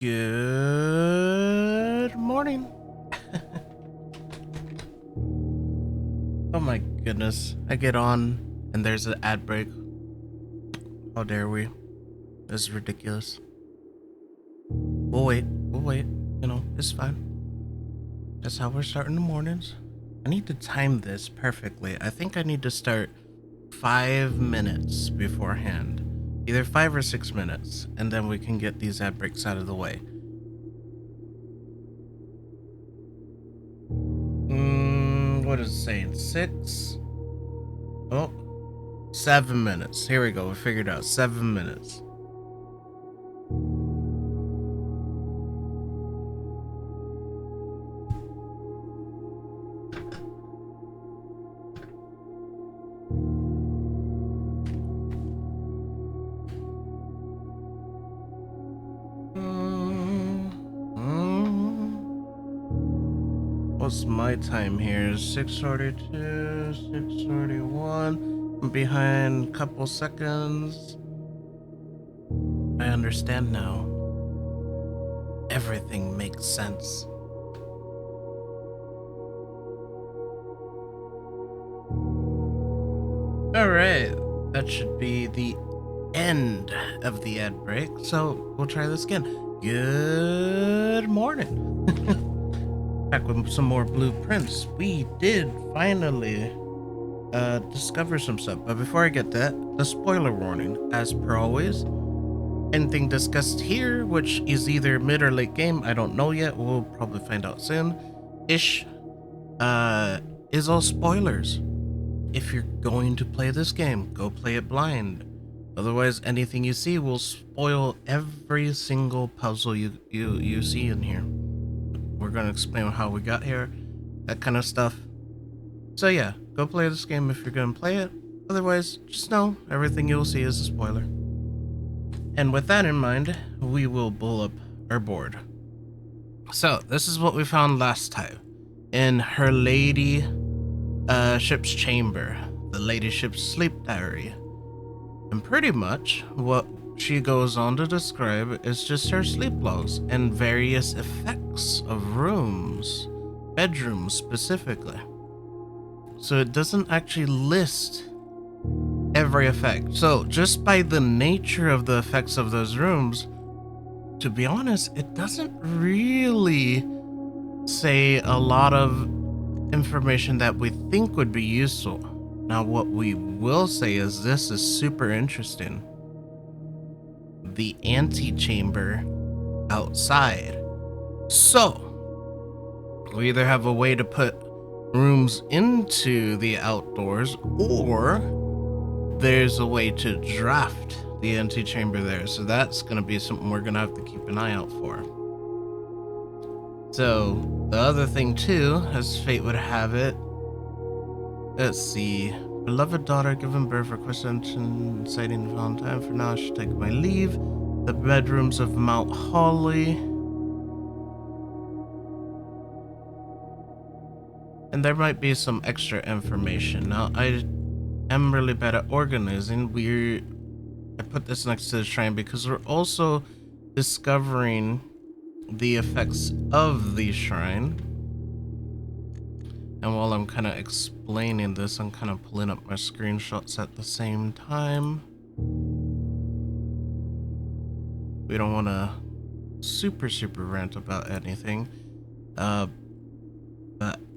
Good morning. Oh my goodness. I get on and there's an ad break. How dare we? This is ridiculous. We'll wait. It's fine. That's how we're starting the mornings. I need to time this perfectly. I think I need to start 5 minutes beforehand. Either 5 or 6 minutes, and then we can get these ad breaks out of the way. What is it saying? 6? Oh, 7 minutes. Here we go. We figured out 7 minutes. What's my time here? 6:42, 6:41. I'm behind a couple seconds. I understand now. Everything makes sense. Alright, that should be the end of the ad break, so we'll try this again. Good morning. Back with some more blueprints. We did finally discover some stuff, but before I get that, the spoiler warning. As per always, anything discussed here, which is either mid or late game, I don't know yet, we'll probably find out soon, is all spoilers. If you're going to play this game, go play it blind. Otherwise, anything you see will spoil every single puzzle you see in here. We're going to explain how we got here, that kind of stuff. So yeah, go play this game if you're going to play it. Otherwise, just know everything you'll see is a spoiler. And with that in mind, we will pull up our board. So, this is what we found last time. In her lady ship's chamber, the lady ship's sleep diary. And pretty much what she goes on to describe is just her sleep logs and various effects of rooms, bedrooms specifically. So it doesn't actually list every effect. So just by the nature of the effects of those rooms, to be honest, it doesn't really say a lot of information that we think would be useful. Now, what we will say is this is super interesting. The antechamber outside. So, we either have a way to put rooms into the outdoors, or there's a way to draft the antechamber there. So that's going to be something we're going to have to keep an eye out for. So, the other thing too, as fate would have it, let's see. Beloved daughter, given birth, requested citing Valentine. For now, I should take my leave. The bedrooms of Mount Holly. And there might be some extra information. Now, I am really bad at organizing. I put this next to the shrine because we're also discovering the effects of the shrine. And while I'm kind of explaining this, I'm kind of pulling up my screenshots at the same time. We don't want to super rant about anything. But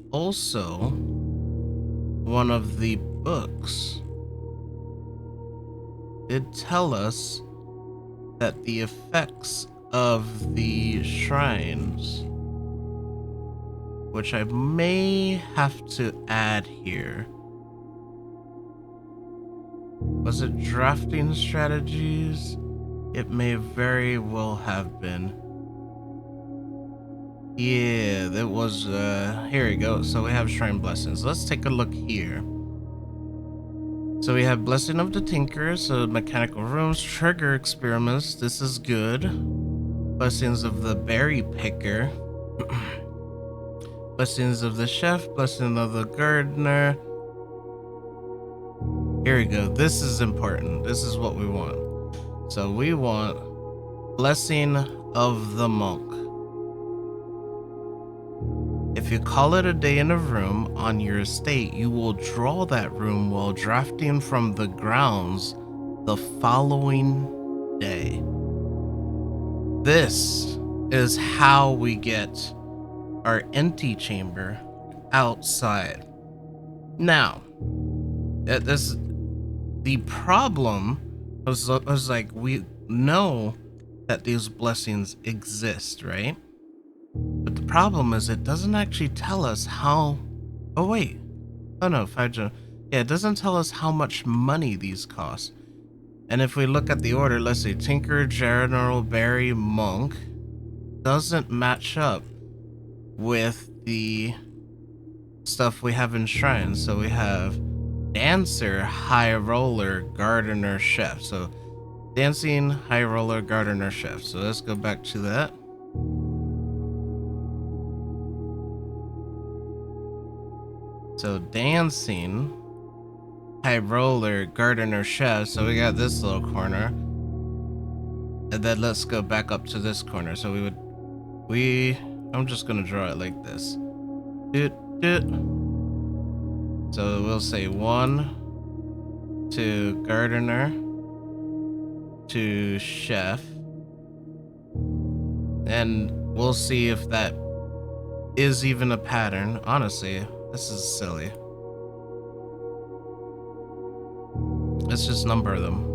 also, one of the books did tell us that the effects of the shrines, which I may have to add here. Was it drafting strategies? It may very well have been. Yeah, that was, here we go. So we have shrine blessings. Let's take a look here. So we have blessing of the tinker, so mechanical rooms, trigger experiments. This is good. Blessings of the berry picker. Blessings of the chef, blessing of the gardener. Here we go. This is important. This is what we want. So we want blessing of the monk. If you call it a day in a room on your estate, you will draw that room while drafting from the grounds the following day. This is how we get our empty chamber outside. Now, the problem was like, we know that these blessings exist, right? But the problem is it doesn't actually tell us how. Oh wait, oh no, it doesn't tell us how much money these cost. And if we look at the order, let's see, Tinker, General, Berry, Monk doesn't match up with the stuff we have in shrines. So we have Dancer, High Roller, Gardener, Chef. So Dancing, High Roller, Gardener, Chef. So let's go back to that. So Dancing, High Roller, Gardener, Chef. So we got this little corner. And then let's go back up to this corner. So I'm just gonna draw it like this. So we'll say 1 to Gardener to Chef. And we'll see if that is even a pattern. Honestly, this is silly. Let's just number them.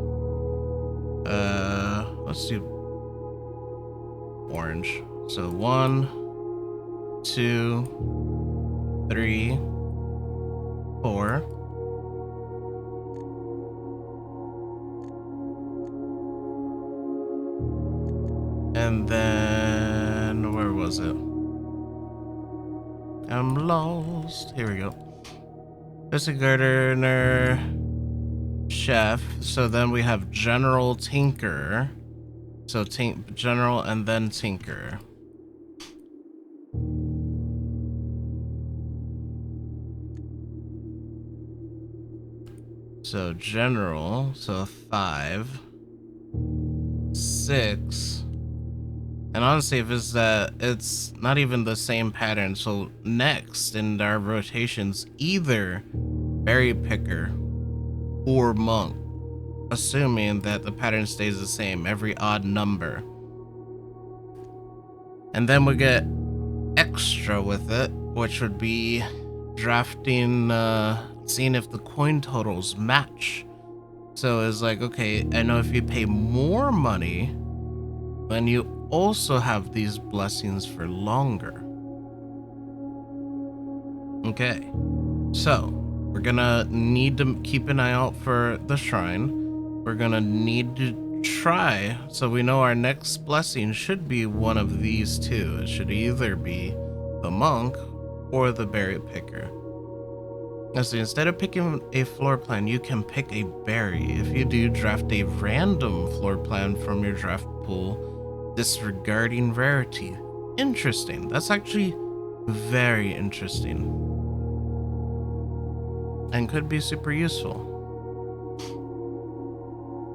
Let's do orange. So 1, 2, 3, 4. And then where was it? I'm lost. Here we go. There's a Gardener, Chef. So then we have General, Tinker. So General and then Tinker. So General, so 5, 6. And honestly, if it's not even the same pattern. So next in our rotations, either Berry Picker or Monk, assuming that the pattern stays the same, every odd number. And then we get extra with it, which would be drafting, seeing if the coin totals match. So it's like, okay, I know if you pay more money, then you also have these blessings for longer. Okay, so we're gonna need to keep an eye out for the shrine. We're gonna need to try, so we know our next blessing should be one of these two. It should either be the monk or the berry picker. Now, so instead of picking a floor plan, you can pick a berry. If you do, draft a random floor plan from your draft pool, disregarding rarity. Interesting. That's actually very interesting. And could be super useful.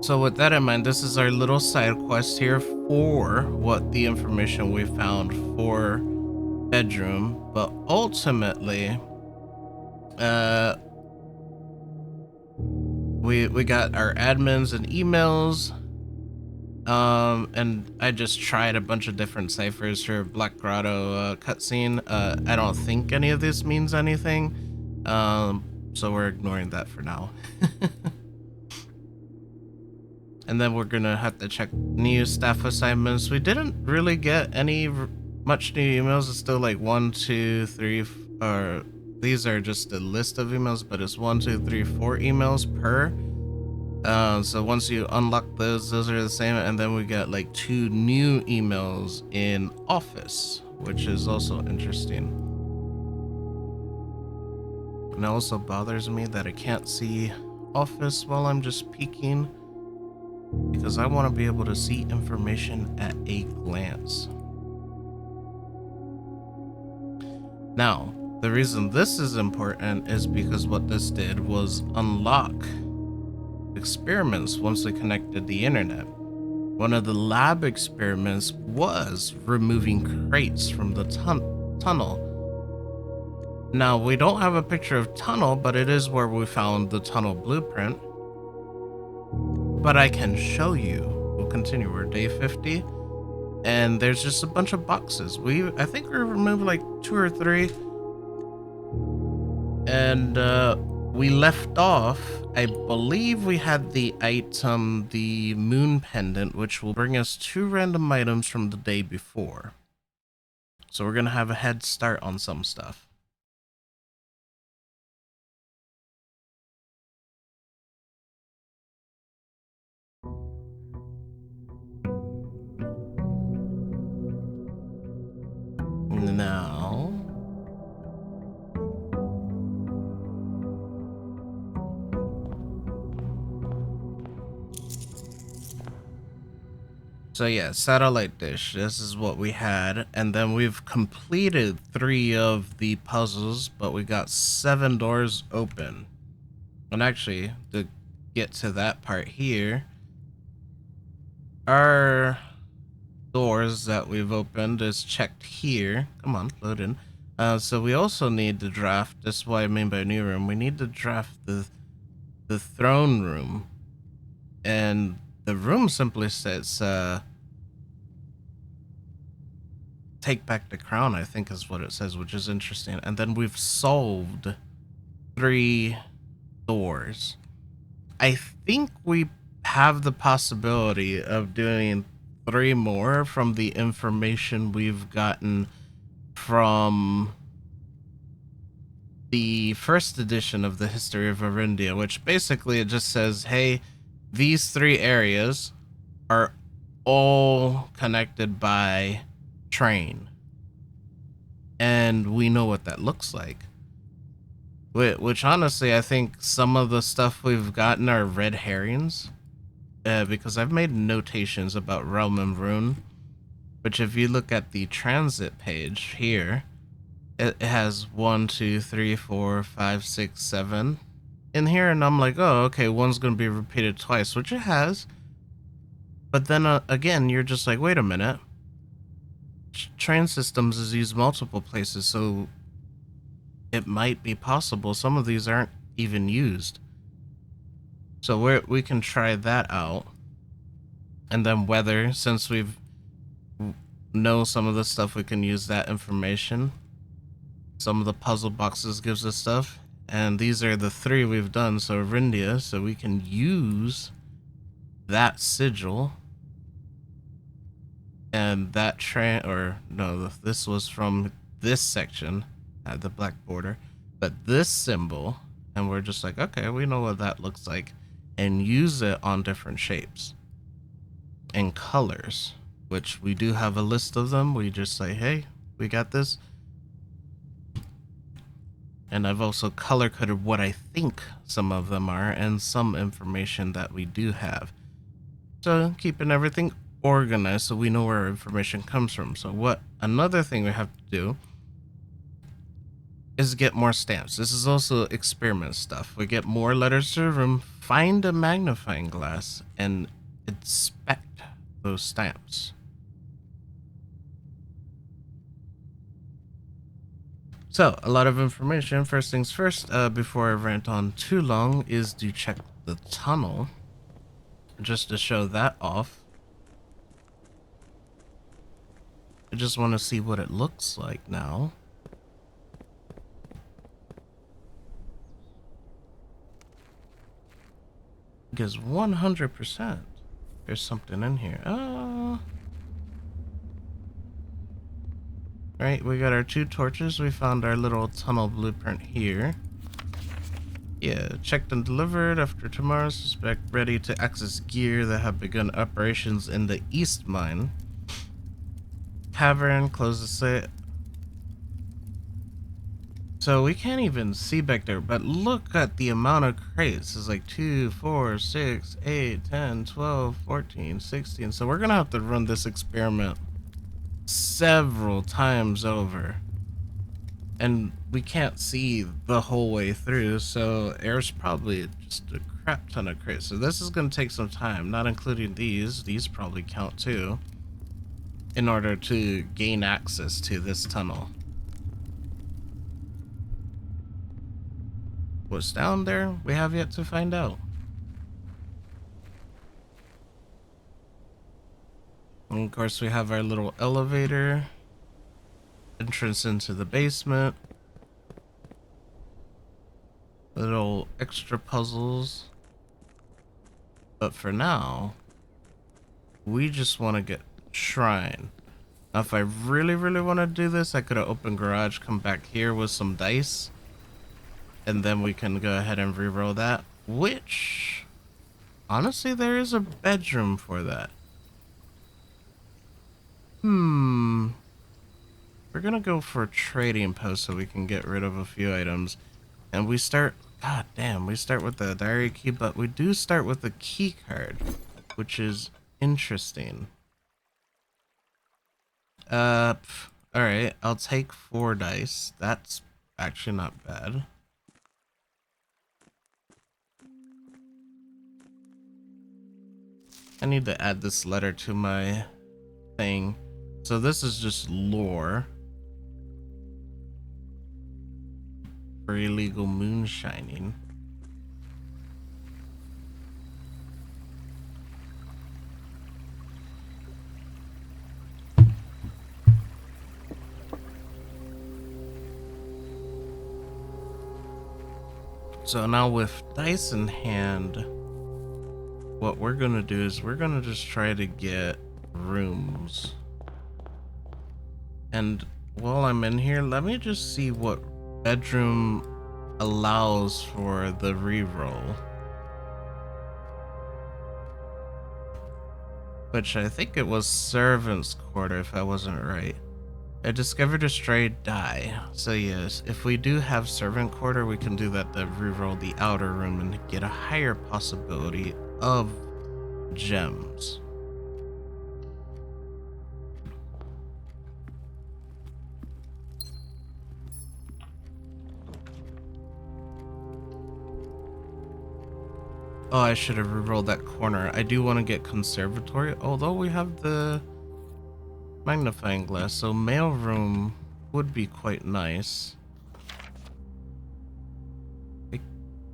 So with that in mind, this is our little side quest here for what the information we found for bedroom. But ultimately, we got our admins and emails, and I just tried a bunch of different ciphers for Black Grotto cutscene. I don't think any of this means anything, so we're ignoring that for now. And then we're gonna have to check new staff assignments. We didn't really get any much new emails. It's still like 1, 2, 3, or these are just a list of emails, but it's 1, 2, 3, 4 emails per. So once you unlock those are the same. And then we got like 2 new emails in Office, which is also interesting. And it also bothers me that I can't see Office while I'm just peeking, because I want to be able to see information at a glance. Now, the reason this is important is because what this did was unlock experiments once we connected the internet. one of the lab experiments was removing crates from the tunnel. Now, we don't have a picture of tunnel, but it is where we found the tunnel blueprint. But I can show you. We'll continue. We're day 50, and there's just a bunch of boxes. I think we removed like 2 or 3, and we left off. I believe we had the item, the moon pendant, which will bring us 2 random items from the day before. So we're gonna have a head start on some stuff. Now, so yeah, satellite dish, this is what we had, and then we've completed 3 of the puzzles, but we got 7 doors open. And actually, to get to that part here, our doors that we've opened is checked here. Come on, load in. So we also need to draft, this is what I mean by new room, we need to draft the throne room. And the room simply says, take back the crown, I think is what it says, which is interesting. And then we've solved 3 doors. I think we have the possibility of doing 3 more from the information we've gotten from the first edition of the History of Arindia, which basically it just says, hey, these 3 areas are all connected by train. And we know what that looks like. Which honestly, I think some of the stuff we've gotten are red herrings. Because I've made notations about Realm and Rune, which if you look at the transit page here, it has 1, 2, 3, 4, 5, 6, 7 in here, and I'm like, oh, okay, one's going to be repeated twice, which it has. But then again, you're just like, wait a minute. Train systems is used multiple places, so it might be possible some of these aren't even used. So we can try that out. And then weather, since we've know some of the stuff, we can use that information. Some of the puzzle boxes gives us stuff. And these are the 3 we've done, so Arindia, so we can use that sigil. And that this was from this section, had the black border. But this symbol, and we're just like, okay, we know what that looks like. And use it on different shapes and colors, which we do have a list of them. We just say, hey, we got this. And I've also color coded what I think some of them are and some information that we do have. So keeping everything organized so we know where our information comes from. So another thing we have to do is get more stamps. This is also experiment stuff. We get more letters to the room, find a magnifying glass, and inspect those stamps. So, a lot of information. First things first, before I rant on too long, is to check the tunnel. Just to show that off. I just want to see what it looks like now. Because 100% there's something in here. Right, we got our 2 torches. We found our little tunnel blueprint here. Yeah, checked and delivered after tomorrow. Suspect ready to access gear that have begun operations in the East Mine. Cavern, close the site. So we can't even see back there, but look at the amount of crates. It's like 2, 4, 6, 8, 10, 12, 14, 16. So we're gonna have to run this experiment several times over. And we can't see the whole way through, so there's probably just a crap ton of crates. So this is going to take some time, not including these. These probably count too, in order to gain access to this tunnel. What's down there, we have yet to find out. And of course, we have our little elevator, entrance into the basement, little extra puzzles. But for now, we just want to get shrine. Now, if I really, really want to do this, I could have opened garage, come back here with some dice, and then we can go ahead and reroll that, which, honestly, there is a bedroom for that. We're gonna go for a trading post so we can get rid of a few items. And we start, god damn, we start with the diary key, but we do start with the key card, which is interesting. Alright, I'll take 4 dice. That's actually not bad. I need to add this letter to my thing. So this is just lore for illegal moonshining. So now with dice in hand, what we're gonna do is we're gonna just try to get rooms. And while I'm in here, let me just see what bedroom allows for the reroll. Which I think it was servant's quarter if I wasn't right. I discovered a stray die. So yes, if we do have servant quarter, we can do that to reroll the outer room and get a higher possibility of gems. Oh, I should have rerolled that corner. I do want to get conservatory, although we have the magnifying glass, so mail room would be quite nice. It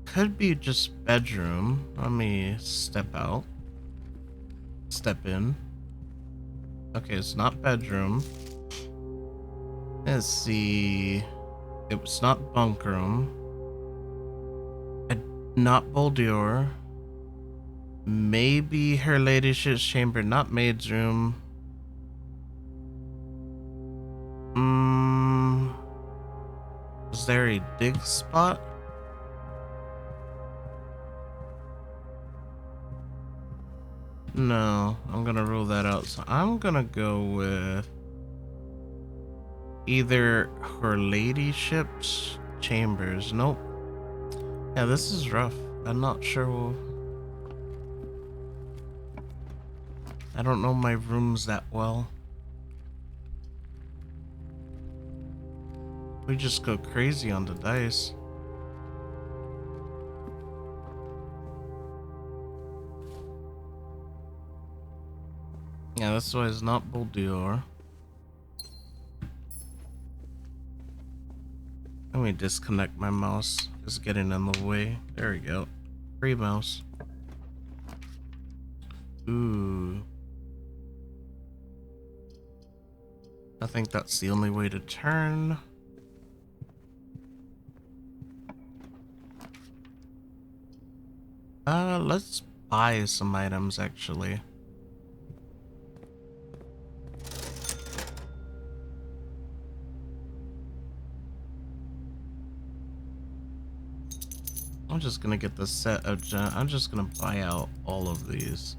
could be just bedroom. Let me step out. Step in. Okay, it's not bedroom. Let's see. It's not bunk room. Not Boldior. Maybe her ladyship's chamber, not maid's room. Is there a dig spot? No, I'm gonna rule that out. So I'm gonna go with either her ladyship's chambers. Nope. Yeah, this is rough. I'm not sure. I don't know my rooms that well. We just go crazy on the dice. Yeah, that's why it's not Boldior. Let me disconnect my mouse. It's getting in the way. There we go. Free mouse. Ooh. I think that's the only way to turn. Let's buy some items actually. I'm just gonna get the set of I'm just gonna buy out all of these.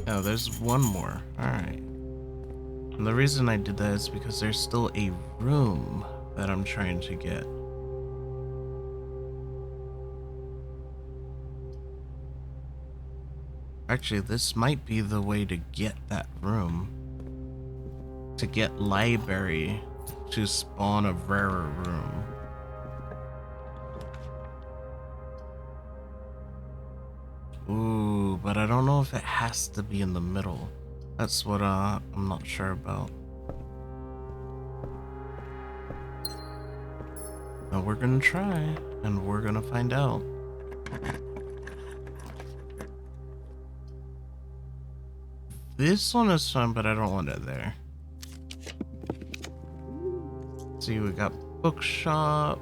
Oh, there's one more. Alright. And the reason I did that is because there's still a room that I'm trying to get. Actually, this might be the way to get that room. To get library to spawn a rarer room. Ooh, but I don't know if it has to be in the middle. That's what I'm not sure about. Now we're gonna try, and we're gonna find out. This one is fun, but I don't want it there. See, we got bookshop,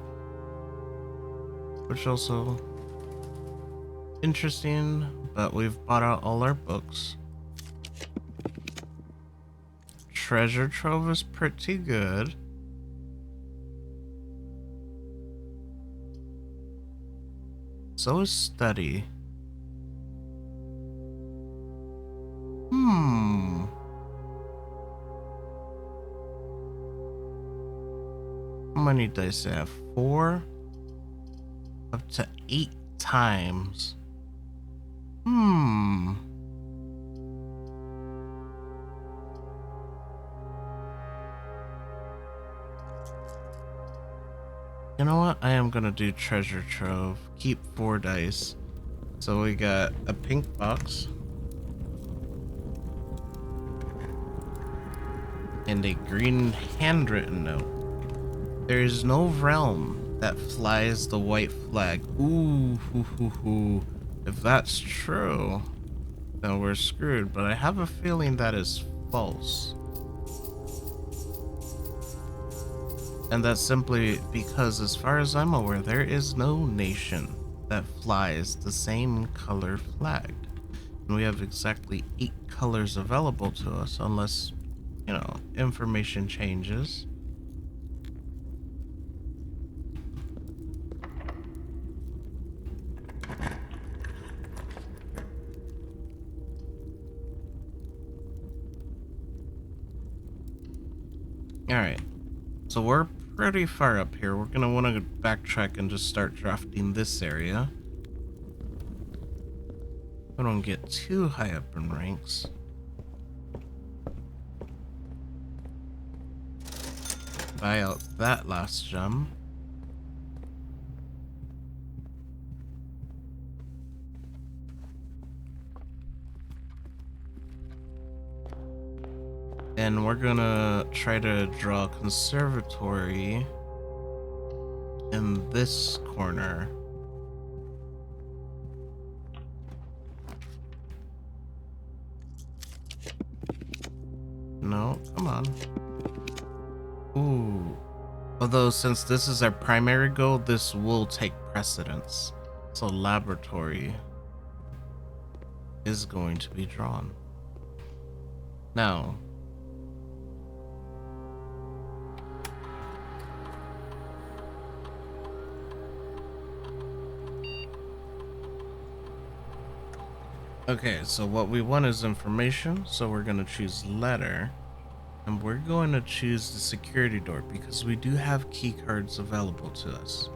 which also interesting, but we've bought out all our books. Treasure trove is pretty good. So is study. How many dice do I have? 4? Up to 8 times. You know what? I am gonna do treasure trove. Keep 4 dice. So we got a pink box. And a green handwritten note. There is no realm that flies the white flag. Ooh, hoo, hoo, hoo. If that's true, then we're screwed. But I have a feeling that is false. And that's simply because, as far as I'm aware, there is no nation that flies the same color flag. And we have exactly 8 colors available to us, unless, you know, information changes. Alright, so we're pretty far up here. We're gonna want to backtrack and just start drafting this area. I don't get too high up in ranks. Buy out that last gem. And we're gonna try to draw a conservatory in this corner. No, come on. Ooh. Although, since this is our primary goal, this will take precedence. So laboratory is going to be drawn. Now, okay, so what we want is information, so we're going to choose letter, and we're going to choose the security door because we do have key cards available to us.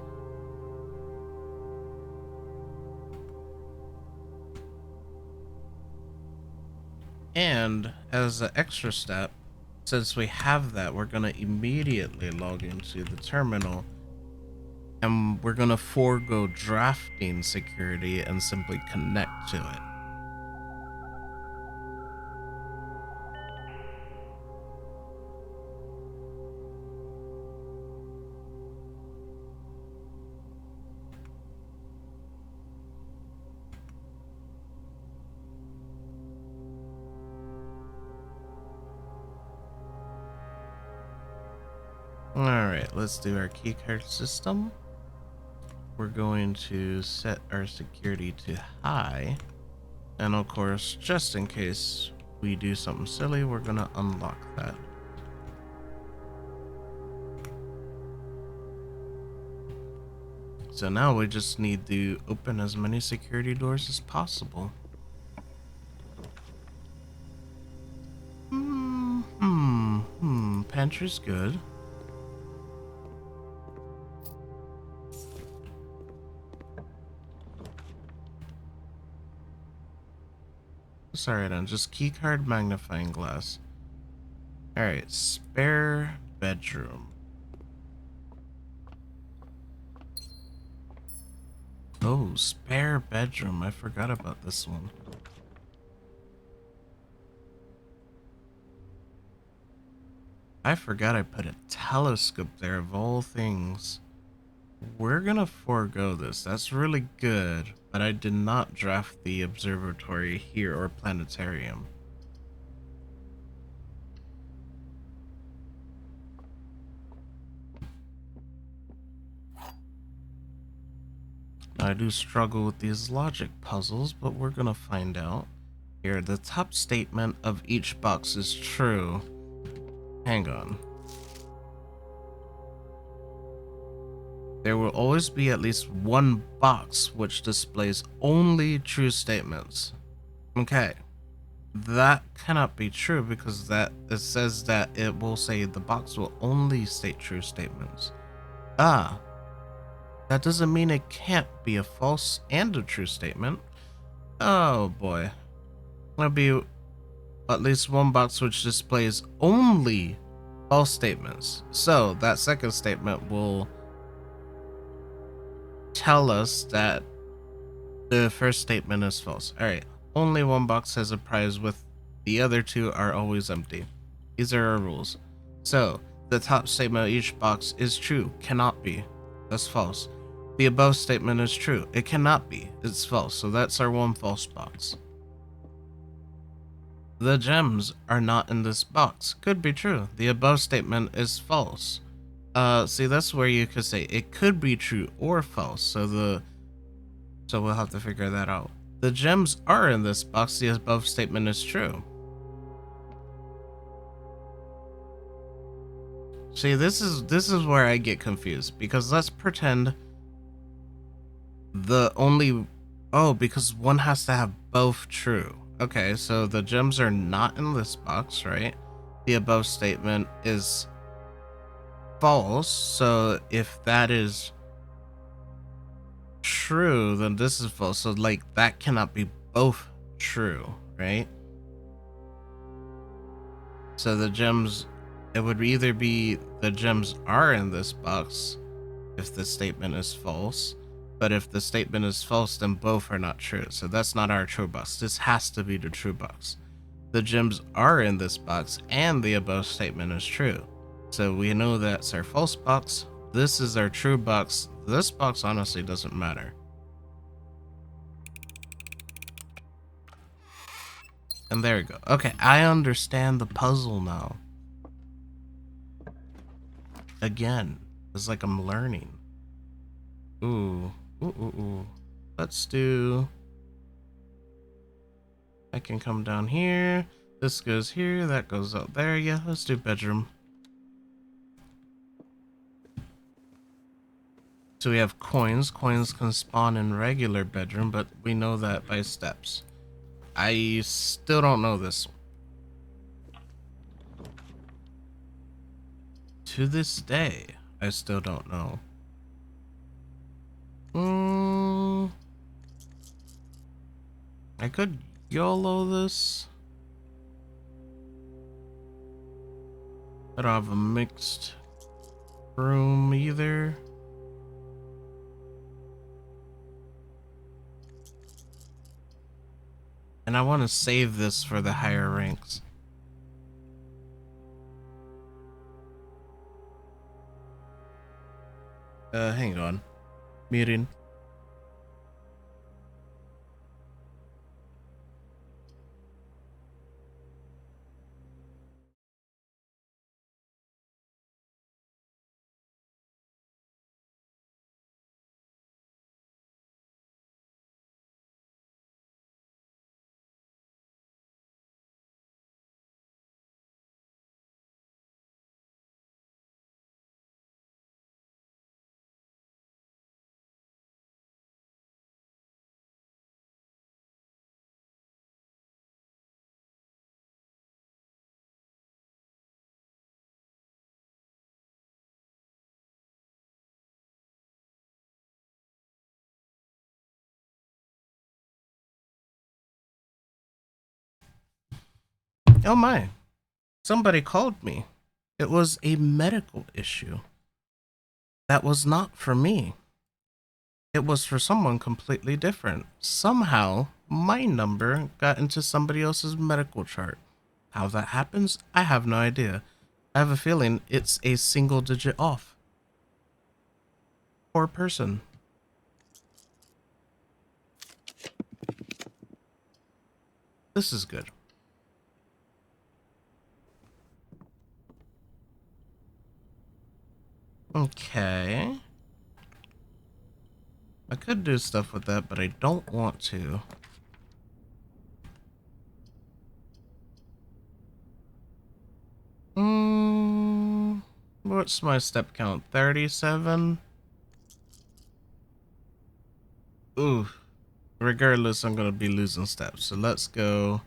And as an extra step, since we have that, we're going to immediately log into the terminal, and we're going to forego drafting security and simply connect to it. Alright, let's do our keycard system. We're going to set our security to high. And of course, just in case we do something silly, we're going to unlock that. So now we just need to open as many security doors as possible. Pantry's good. Sorry, then just keycard magnifying glass. Alright, spare bedroom. Oh, spare bedroom. I forgot about this one. I forgot I put a telescope there of all things. We're gonna forego this. That's really good, but I did not draft the observatory here or planetarium. I do struggle with these logic puzzles, but we're gonna find out. Here, the top statement of each box is true. Hang on. There will always be at least one box which displays only true statements. Okay. That cannot be true because that it says that it will say the box will only state true statements. Ah, that doesn't mean it can't be a false and a true statement. Oh boy. There'll be at least one box which displays only false statements. So that second statement will tell us that the first statement is false. Alright, only one box has a prize with the other two are always empty. These are our rules. So, the top statement of each box is true. Cannot be. That's false. The above statement is true. It cannot be. It's false. So that's our one false box. The gems are not in this box. Could be true. The above statement is false. See, that's where you could say it could be true or false. So we'll have to figure that out. The gems are in this box. The above statement is true. See, this is where I get confused because let's pretend the only because one has to have both true. Okay, so the gems are not in this box, right? The above statement is false. So if that is true, then this is false. So like that cannot be both true, right? So the gems, it would either be the gems are in this box if the statement is false, but if the statement is false, then both are not true. So that's not our true box. This has to be the true box. The gems are in this box and the above statement is true. So we know that's our false box. This is our true box. This box honestly doesn't matter. And there we go. Okay, I understand the puzzle now. Again, it's like I'm learning. Ooh. Let's do... I can come down here. This goes here. That goes out there. Yeah, let's do bedroom. So we have coins. Coins can spawn in regular bedroom, but we know that by steps. I still don't know this. To this day, I still don't know. I could YOLO this. I don't have a mixed room either. And I want to save this for the higher ranks. Hang on. Muting. Oh my. Somebody called me. It was a medical issue. That was not for me. It was for someone completely different. Somehow, my number got into somebody else's medical chart. How that happens, I have no idea. I have a feeling it's a single digit off. Poor person. This is good. Okay. I could do stuff with that, but I don't want to. What's my step count? 37? Ooh. Regardless, I'm gonna be losing steps. So let's go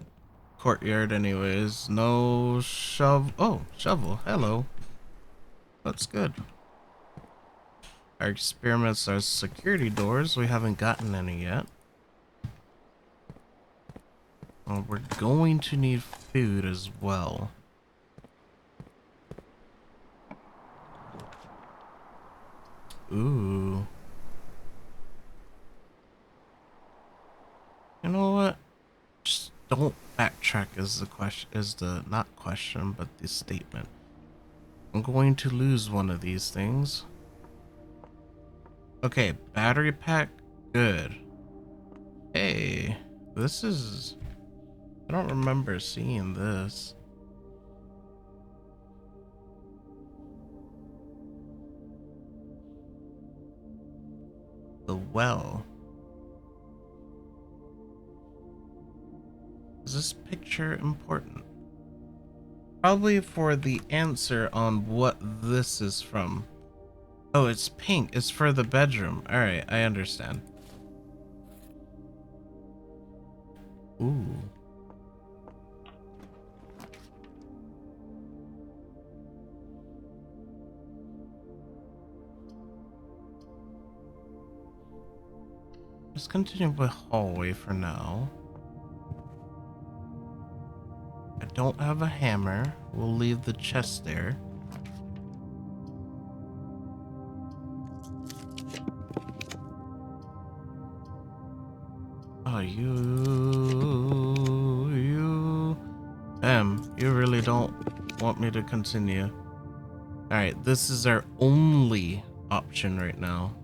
courtyard anyways. No shovel. Oh, shovel. Hello. That's good. Our experiments are security doors. We haven't gotten any yet. Well, we're going to need food as well. Ooh. You know what? Just don't backtrack is the question, is the not question, but the statement. I'm going to lose one of these things. Okay, battery pack, good. Hey, this is... I don't remember seeing this. The well. Is this picture important? Probably for the answer on what this is from. Oh, it's pink. It's for the bedroom. Alright, I understand. Ooh. Let's continue with hallway for now. I don't have a hammer. We'll leave the chest there. Oh, you... you really don't want me to continue. Alright, this is our only option right now.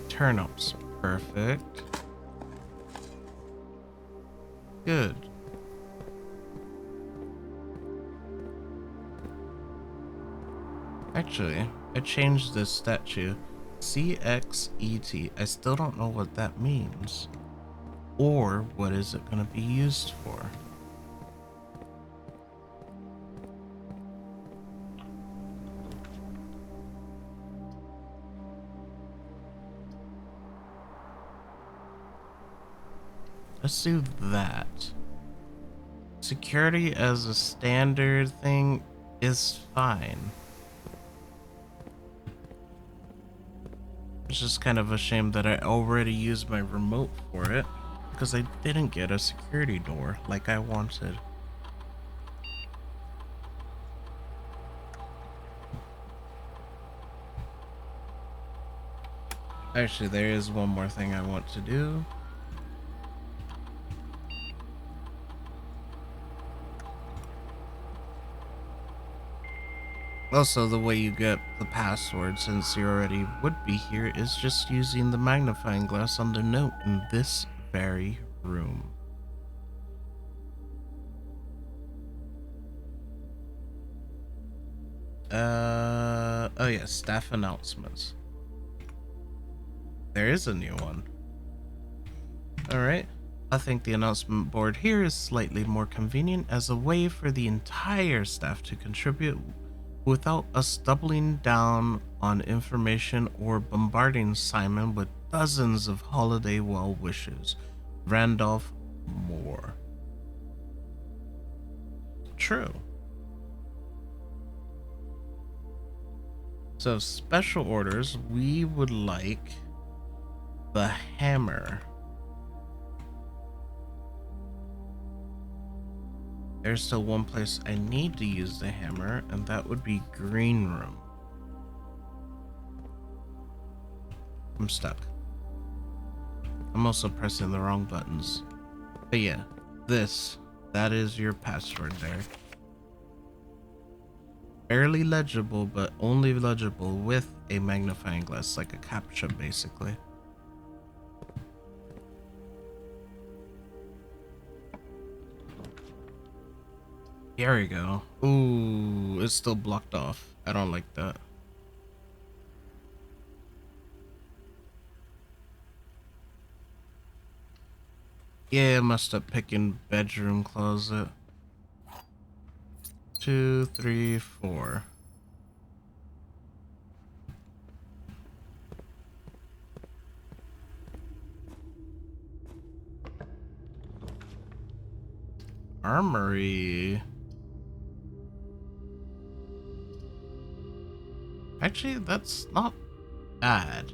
Turnips. Perfect. Good. Actually, I changed this statue. CXET. I still don't know what that means. Or what is it going to be used for? Let's do that. Security as a standard thing is fine. It's just kind of a shame that I already used my remote for it because I didn't get a security door like I wanted. Actually, there is one more thing I want to do. Also, the way you get the password, since you already would be here, is just using the magnifying glass on the note in this very room. Oh yeah, staff announcements. There is a new one. Alright. I think the announcement board here is slightly more convenient as a way for the entire staff to contribute without us doubling down on information or bombarding Simon with dozens of holiday well wishes. Randolph Moore. True. So special orders, we would like the hammer. There's still one place I need to use the hammer, and that would be green room. I'm stuck. I'm also pressing the wrong buttons. But yeah, that is your password there. Barely legible, but only legible with a magnifying glass, like a CAPTCHA basically. Here we go. Ooh, it's still blocked off. I don't like that. Yeah, must have picking bedroom closet. 2, 3, 4. Armory. Actually, that's not bad.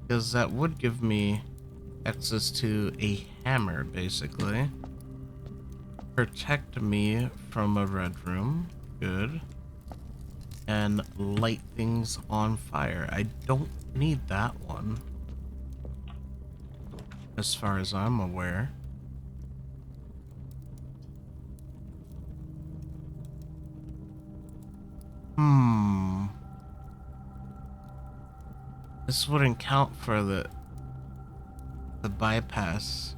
Because that would give me access to a hammer, basically. Protect me from a red room. Good. And light things on fire. I don't need that one, as far as I'm aware. This wouldn't count for the bypass.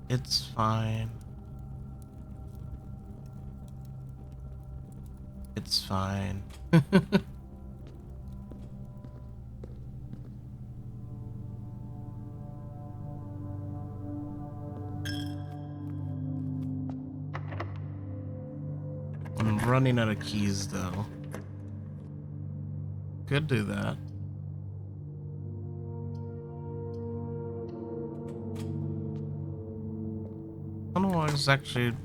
It's fine. It's fine. I'm running out of keys though. Could do that. Tunnel is actually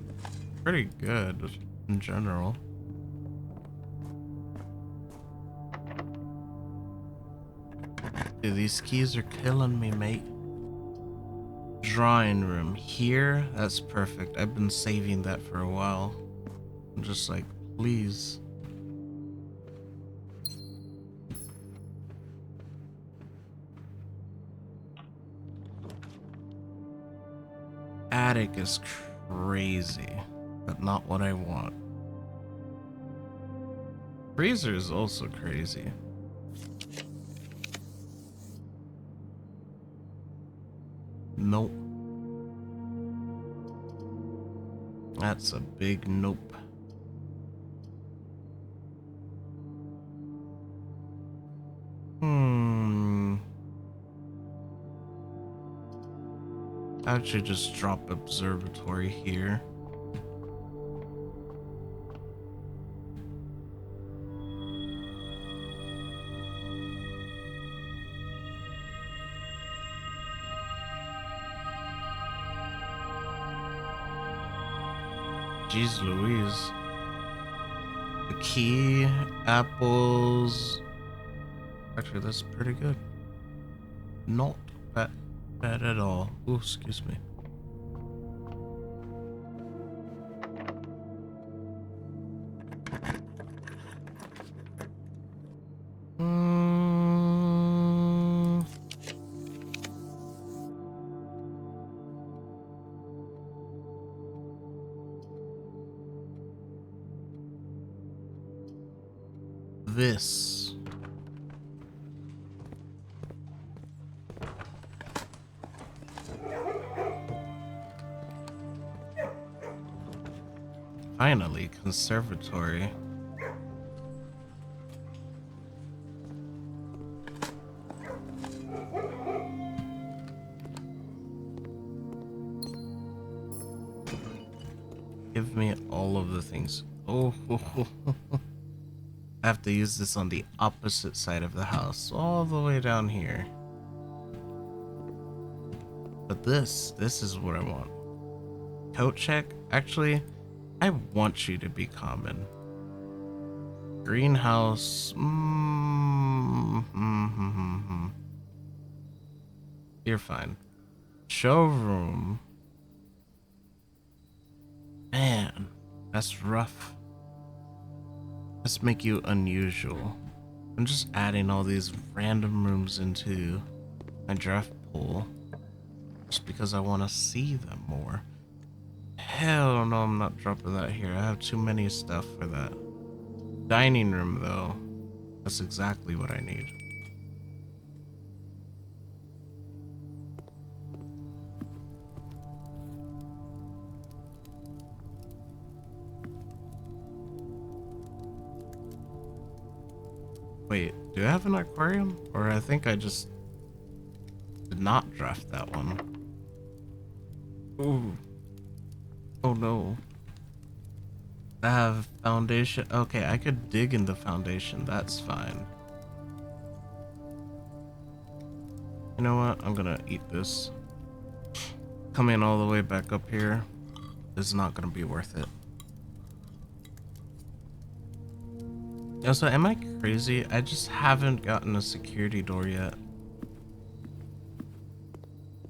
pretty good in general. Dude, these keys are killing me, mate. Drawing room here, that's perfect. I've been saving that for a while. I'm just like, please. Attic is crazy, but not what I want. Freezer is also crazy. Nope. That's a big nope. I should just drop observatory here. Jeez Louise. The key, apples. Actually, that's pretty good. Not bad at all. Ooh, excuse me. This. Finally, conservatory. Give me all of the things. Oh, I have to use this on the opposite side of the house, all the way down here. But this is what I want. Coat check. Actually, I want you to be common. Greenhouse. You're fine. Showroom. Man, that's rough. Let's make you unusual. I'm just adding all these random rooms into my draft pool just because I want to see them more. Hell no, I'm not dropping that here. I have too many stuff for that. Dining room, though. That's exactly what I need. Wait, do I have an aquarium? Or I think I just did not draft that one. Ooh. Oh no. I have foundation. Okay, I could dig in the foundation. That's fine. You know what? I'm gonna eat this. Coming all the way back up here is not gonna be worth it. Also, am I crazy? I just haven't gotten a security door yet.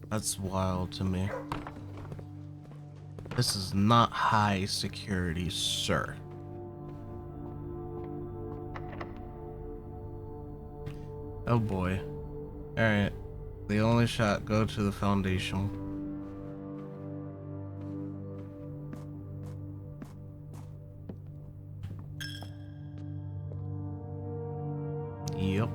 That's wild to me. This is not high security, sir. Oh boy. Alright. The only shot, go to the foundation. Yep.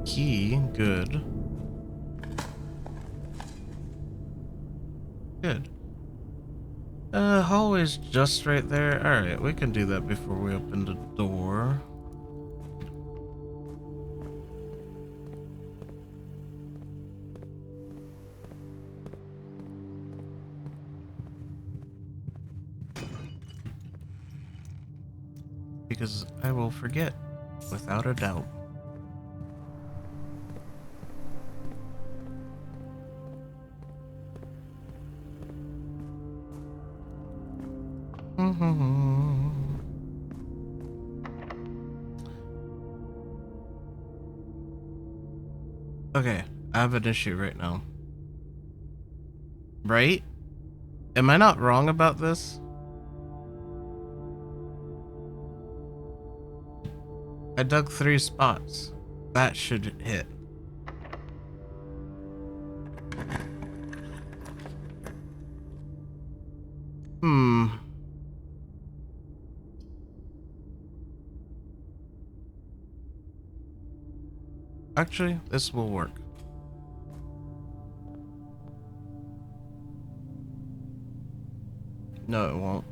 Key, good. Good. Hallway's just right there. Alright, we can do that before we open the door. Because I will forget, without a doubt. Okay, I have an issue right now. Right? Am I not wrong about this? I dug 3 spots. That should hit. Actually, this will work. No, it won't.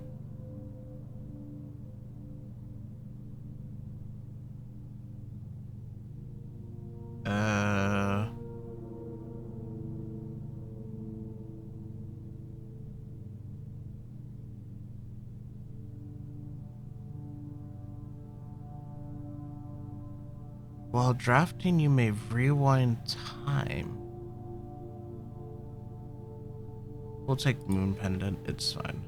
While drafting, you may rewind time. We'll take Moon Pendant, it's fine.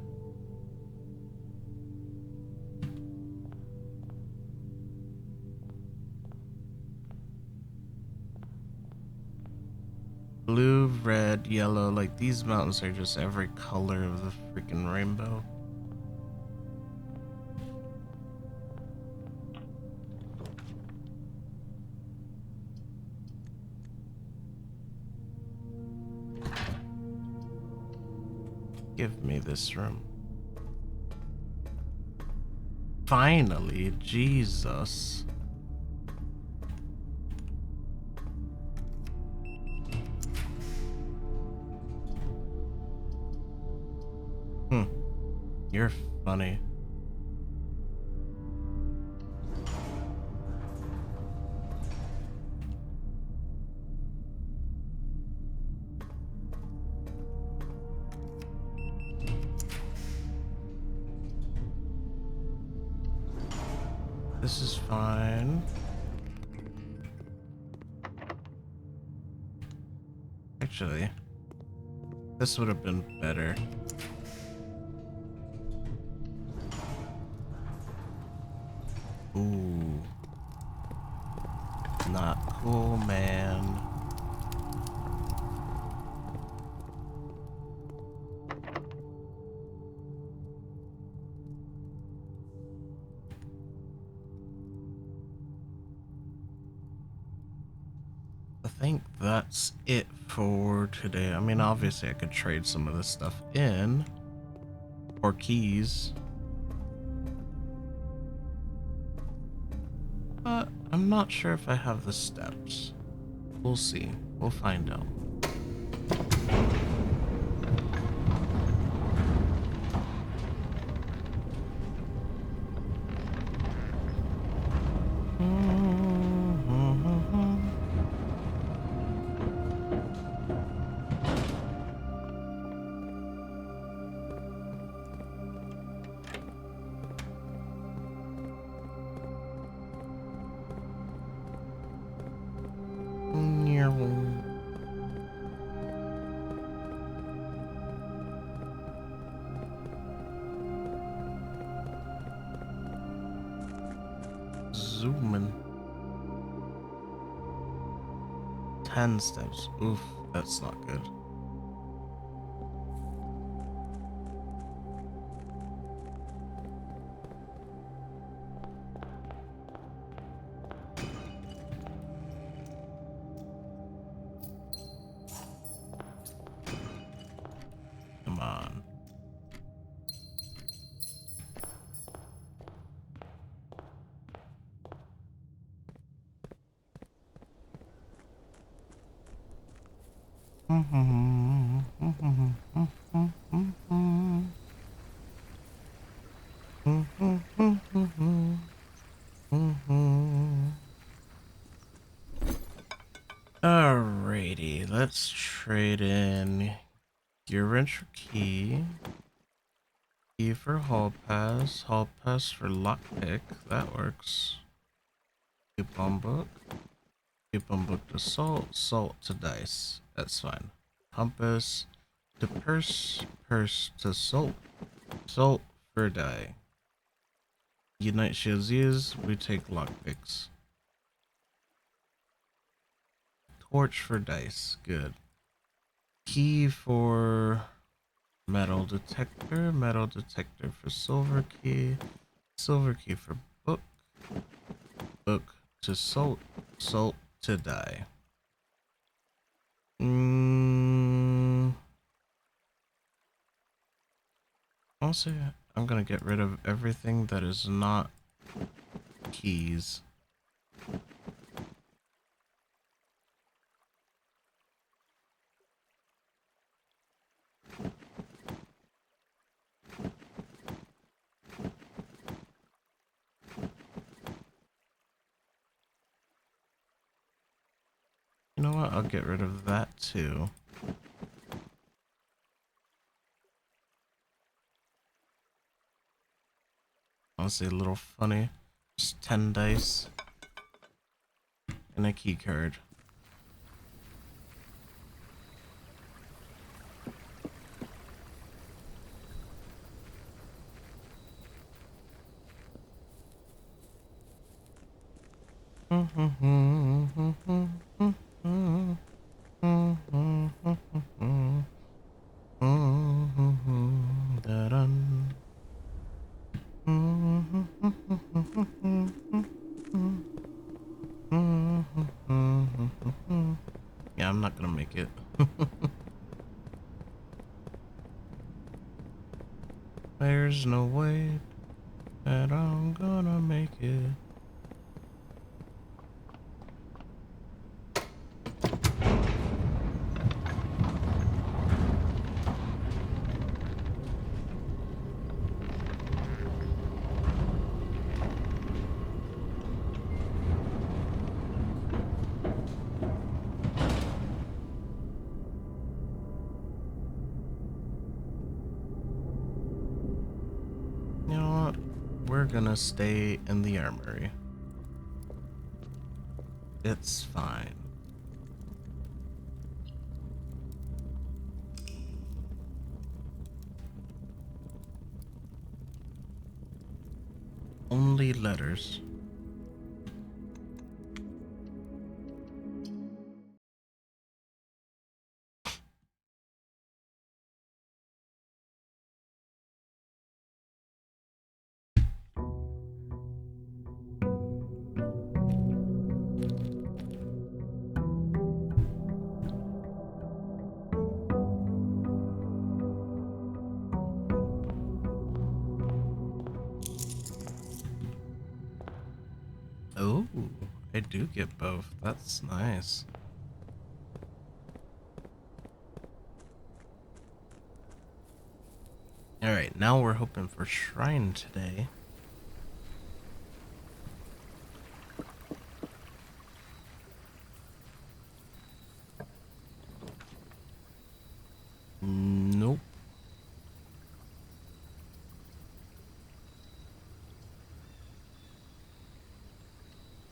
Blue, red, yellow, like these mountains are just every color of the freaking rainbow. Give me this room. Finally, Jesus. You're funny. This is fine. Actually, this would have been better. Ooh. Not cool, man. I think that's it for today. I mean, obviously I could trade some of this stuff in. Or keys. But I'm not sure if I have the steps. We'll see. We'll find out. Zooming. 10 steps. Oof, that's not good. Come on. Alrighty, let's trade in gear wrench for key for hall pass for lockpick. That works. Coupon book. Coupon book to salt to dice. That's fine. Compass to purse to salt for die. Unite shields used, we take lockpicks. Torch for dice, good. Key for metal detector for silver key for book to salt to die. Honestly, I'm gonna get rid of everything that is not keys. You know what? I'll get rid of that too. Honestly, a little funny. Just 10 dice and a key card. Yeah, I'm not gonna make it. There's no way that I'm gonna make it. You know what? we're gonna stay in the armory. It's fine. Only letters. Oh, I do get both. That's nice. Alright, now we're hoping for shrine today. Nope.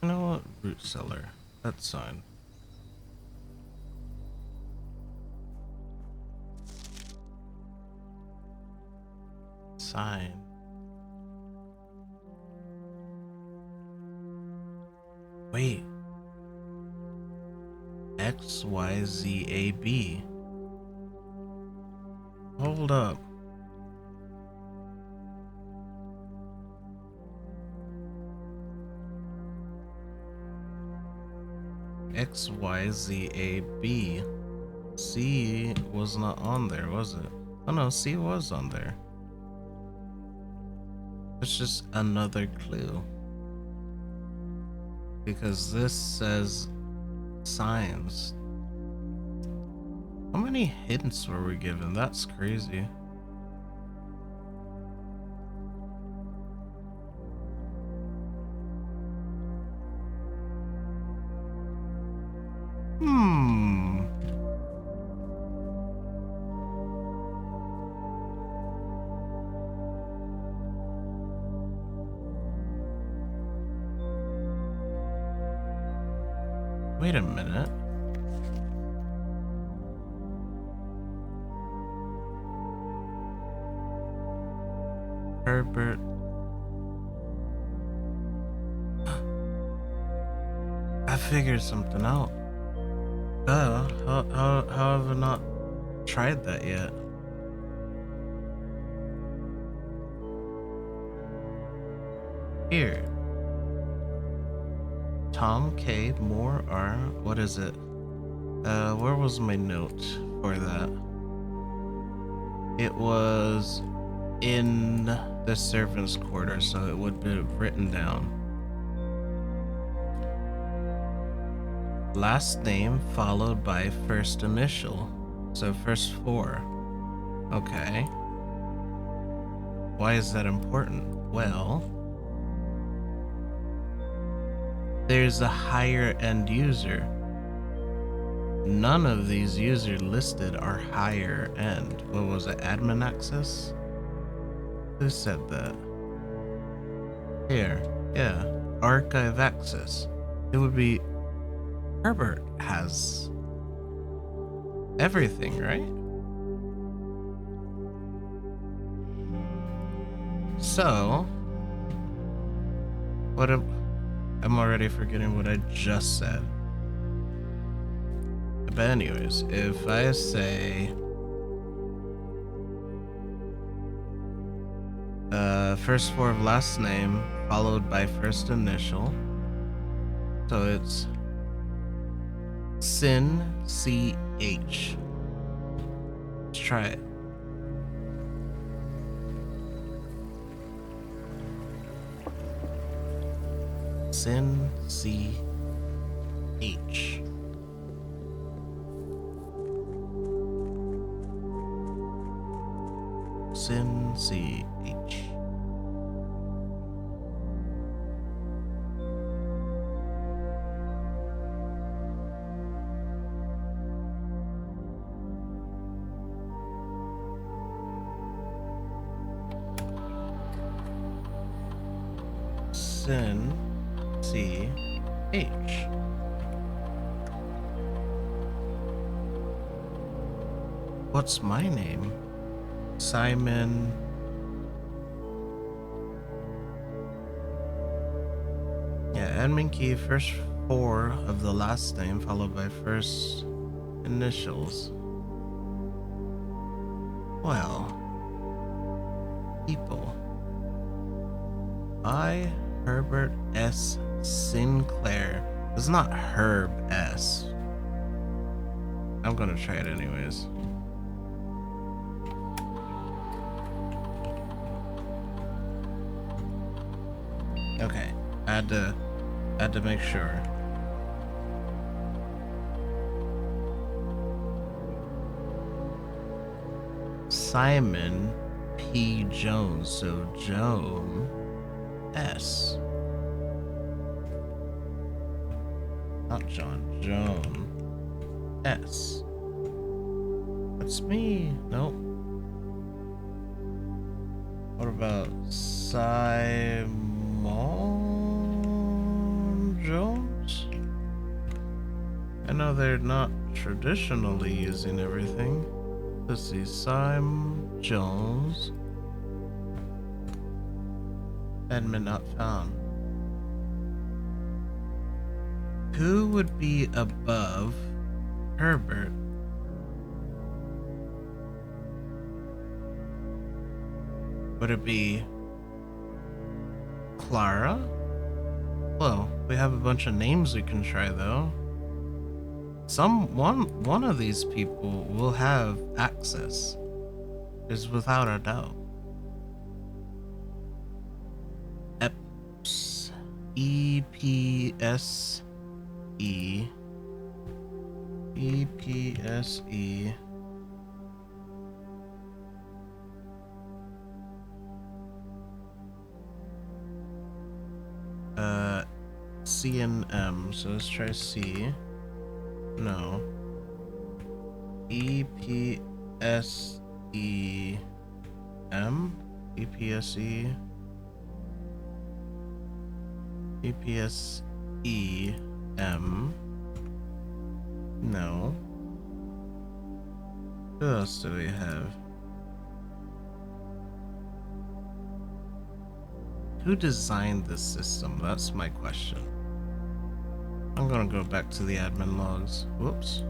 You know what? Root cellar. That's fine. Sign. Wait. XYZAB. Hold up. XYZAB. C was not on there, was it? Oh no, C was on there. It's just another clue. Because this says signs. How many hints were we given? That's crazy. Wait a minute. Herbert. I figured something out. How have I not tried that yet? Here. Tom K. Moore R. What is it? Where was my note for that? It was in the servants' quarter, so it would be written down. Last name followed by first initial. So first four. Okay. Why is that important? Well, there's a higher end user. None of these users listed are higher end. What was it? Admin access? Who said that? Here. Yeah. Archive access. It would be Herbert has everything, right? So, I'm already forgetting what I just said. But anyways, if I say first four of last name followed by first initial, so it's Sin CH. Let's try it. Sin CH. Sin CH. Sin C H. What's my name? Simon. Yeah, admin key, first four of the last name, followed by first initials. Well, people. I, Herbert S. Sinclair. It's not Herb S. I'm gonna try it anyways. Okay, I had to make sure. Simon P. Jones, so Joan S. Not John, Joan S. That's me. Nope. What about Simon Jones? I know they're not traditionally using everything. Let's see, Simon Jones. Admin not found. Who would be above Herbert? Would it be Clara? Well, we have a bunch of names we can try though. One of these people will have access. Is without a doubt. Eps EPSE EPSE C and M, so let's try C. No. EPSEM? EPSE? EPSEM? No. Who else do we have? Who designed this system? That's my question. I'm gonna go back to the admin logs. Whoops.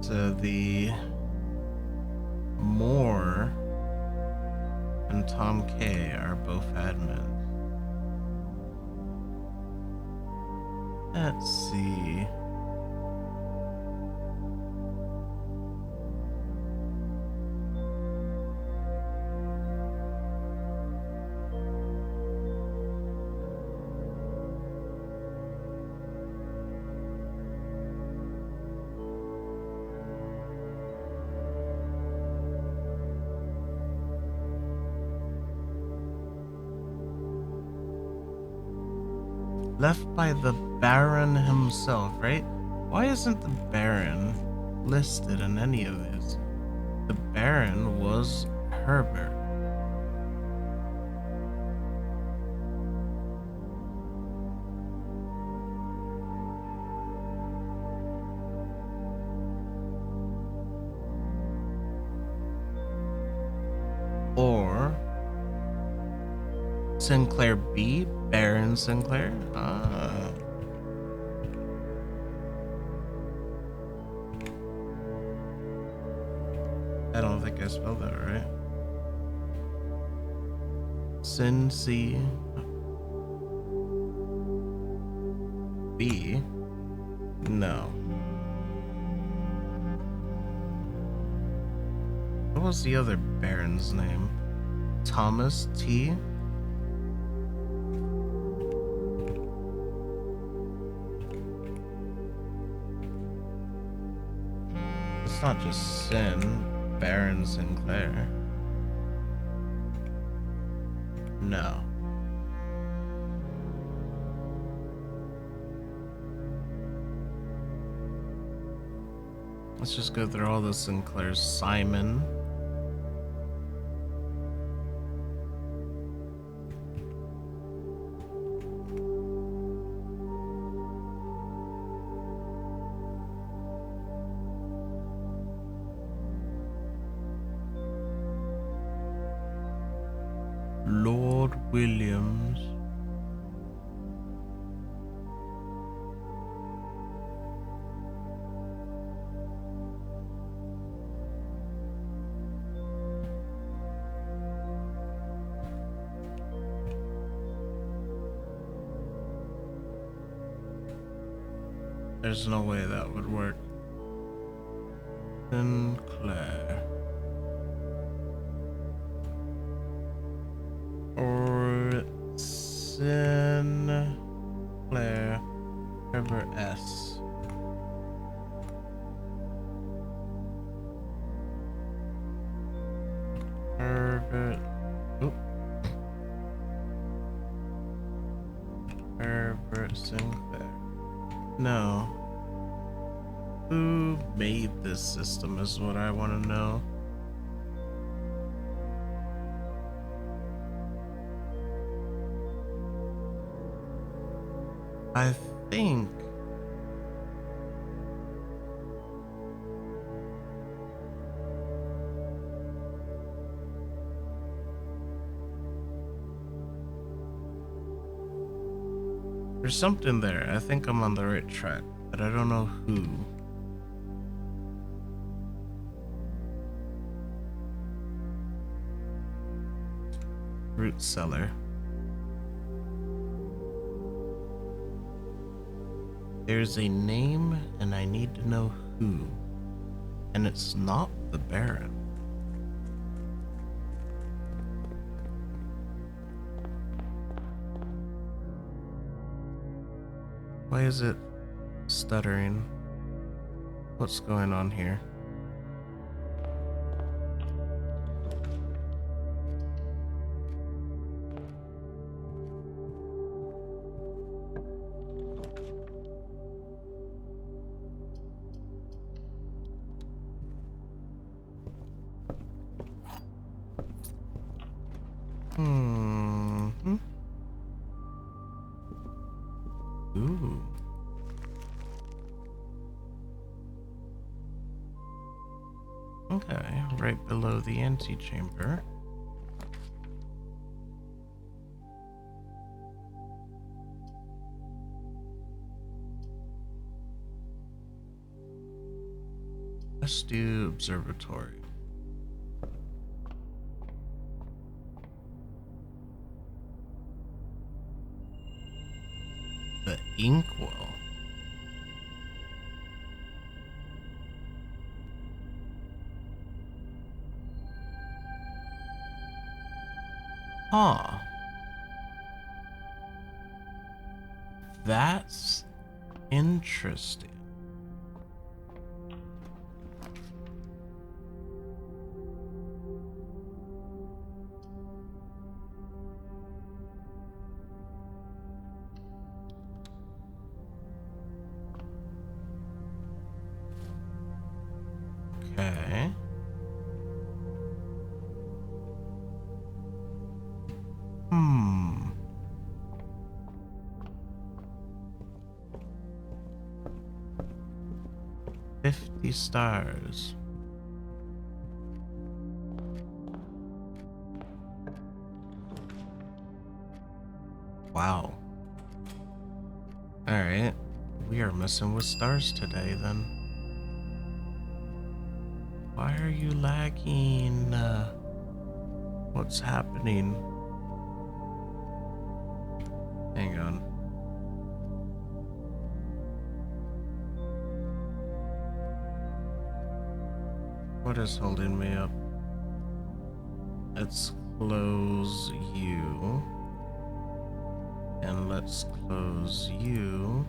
So the Moore and Tom K are both admins. Let's see. Left by the Baron himself, right? Why isn't the Baron listed in any of these? The Baron was Herbert. Or Sinclair B, Baron Sinclair. I don't think I spelled that right. Sin C B. No. What was the other Baron's name? Thomas T. It's not just Sin, Baron Sinclair. No. Let's just go through all the Sinclairs. Simon, Lord Williams. There's no way that would work. Sinclair. Or Sinclair. Trevor S. Herbert. Oop. Herbert Sinclair. No. Who made this system is what I want to know. I think there's something there. I think I'm on the right track, but I don't know who. Root cellar. There's a name and I need to know who. And it's not the Baron. Why is it stuttering? What's going on here? Ooh. Okay, right below the antechamber. Let's do observatory. The inkwell. Huh. That's interesting. Okay. 50 stars. Wow. Alright. We are messing with stars today then. Why are you lagging? What's happening? Hang on. What is holding me up? Let's close you. And let's close you.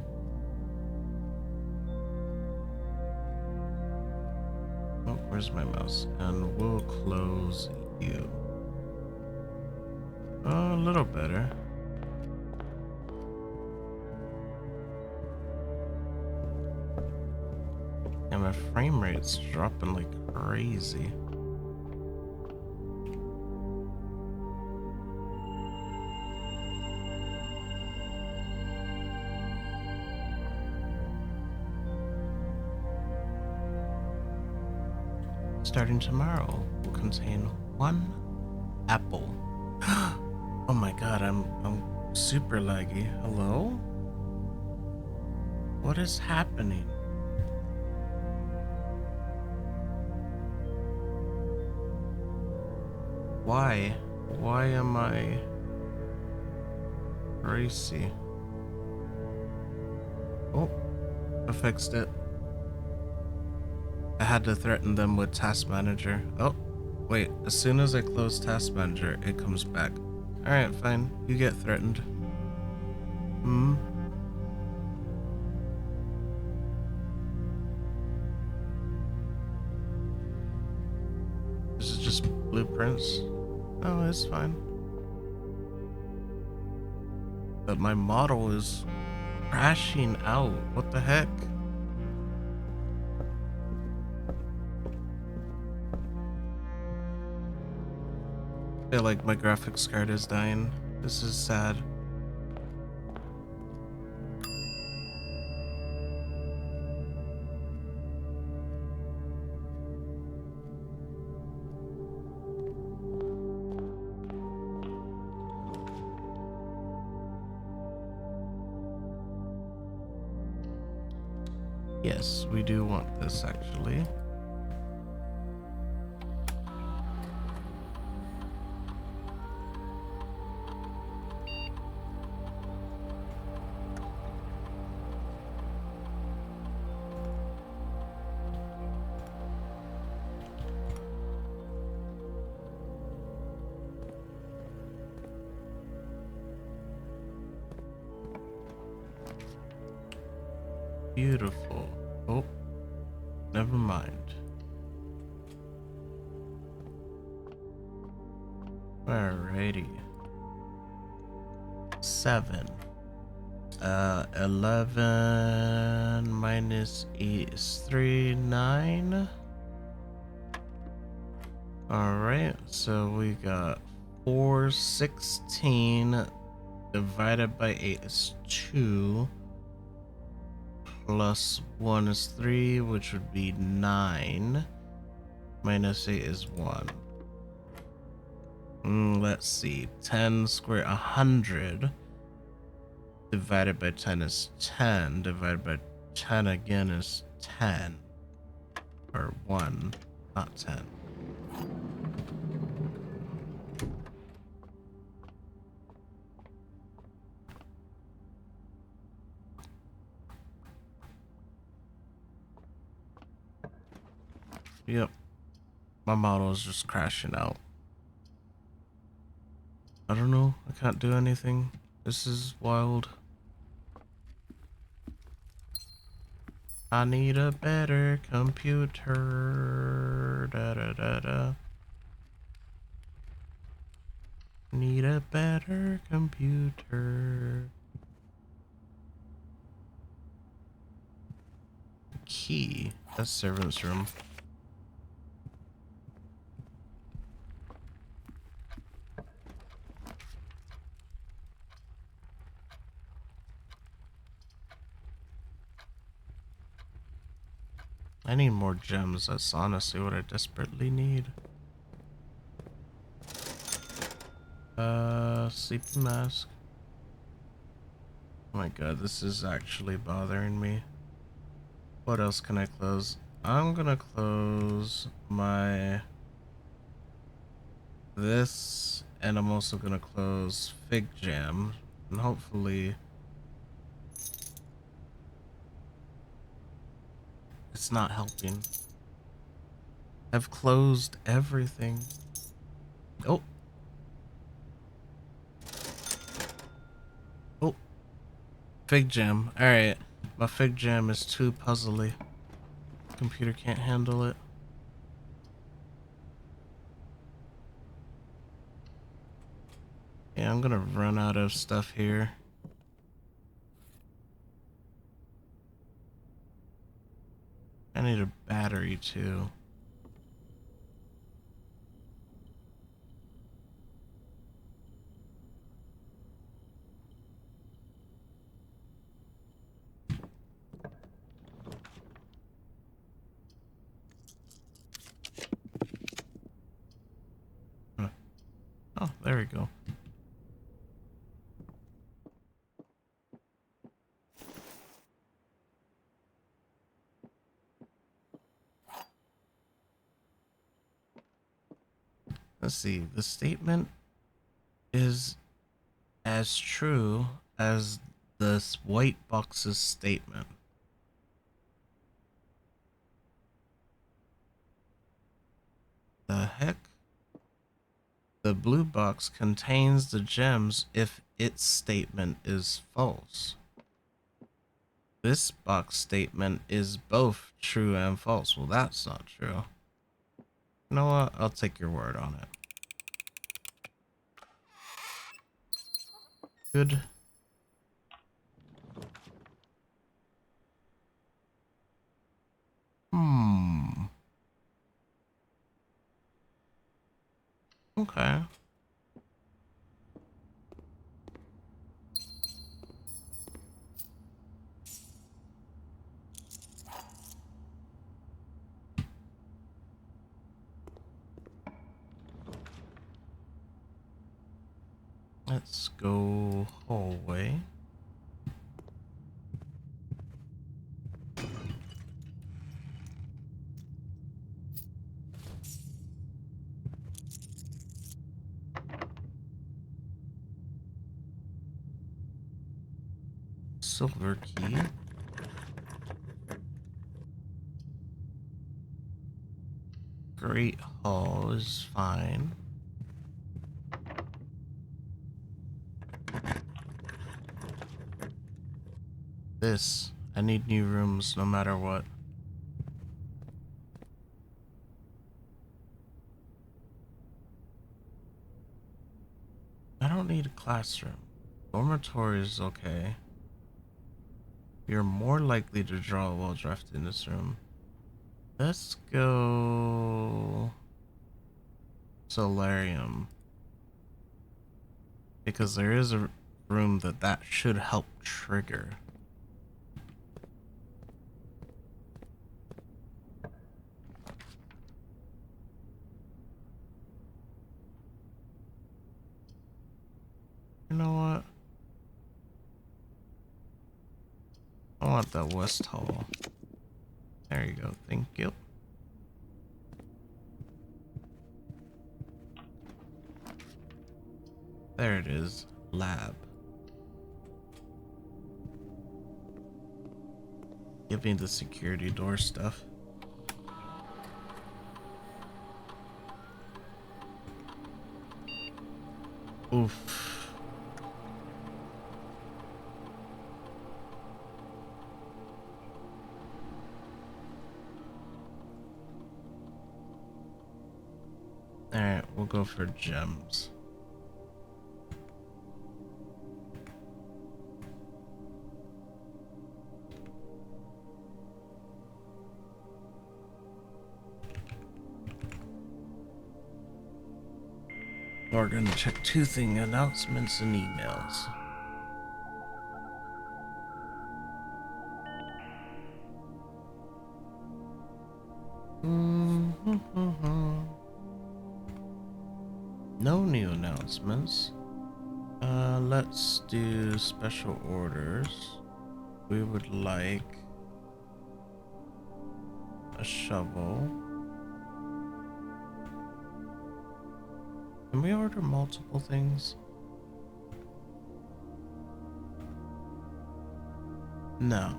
Oh, where's my mouse? And we'll close you. Oh, a little better. And my frame rate's dropping like crazy. Starting tomorrow will contain 1 apple. Oh my god, I'm super laggy. Hello? What is happening? Why? Why am I racy? Oh, I fixed it. I had to threaten them with Task Manager. Oh, wait. As soon as I close Task Manager, it comes back. Alright, fine. You get threatened. Hmm? This is just blueprints. Oh, it's fine. But my model is crashing out. What the heck? I feel like my graphics card is dying. This is sad. Yes, we do want this actually. Beautiful. Oh, never mind. Alrighty. 7. 11 minus 8 is 3, 9. Alright, so we got 416 divided by 8 is 2. Plus 1 is 3, which would be 9. Minus 8 is 1. Let's see. 10 squared, 100. Divided by 10 is 10. Divided by 10 again is 10. Or 1, not 10. Yep. My model is just crashing out. I don't know. I can't do anything. This is wild. I need a better computer. Da da da da. Need a better computer. Key. That's servant's room. I need more gems. That's honestly what I desperately need. Sleeping mask. Oh my god, this is actually bothering me. What else can I close? I'm gonna close my this, and I'm also gonna close Fig Jam, and hopefully it's not helping. I've closed everything. Oh. Oh. Fig Jam. Alright. My Fig Jam is too puzzly. Computer can't handle it. Yeah, I'm gonna run out of stuff here. I need a battery too. Oh, there we go. Let's see. The statement is as true as this white box's statement. The heck? The blue box contains the gems if its statement is false. This box statement is both true and false. Well, that's not true. You know what? I'll take your word on it. Good. Okay. Let's go hallway. Silver key. Great hall is fine. This. I need new rooms no matter what. I don't need a classroom. Dormitory is okay. You're more likely to draw while drafted in this room. Let's go solarium. Because there is a room that should help trigger. You know what? I want that West Hall. There you go. Thank you. There it is. Lab. Give me the security door stuff. Oof. Alright, we'll go for gems. We're gonna check two things, announcements and emails. No new announcements. Let's do special orders. We would like a shovel. Can we order multiple things? No.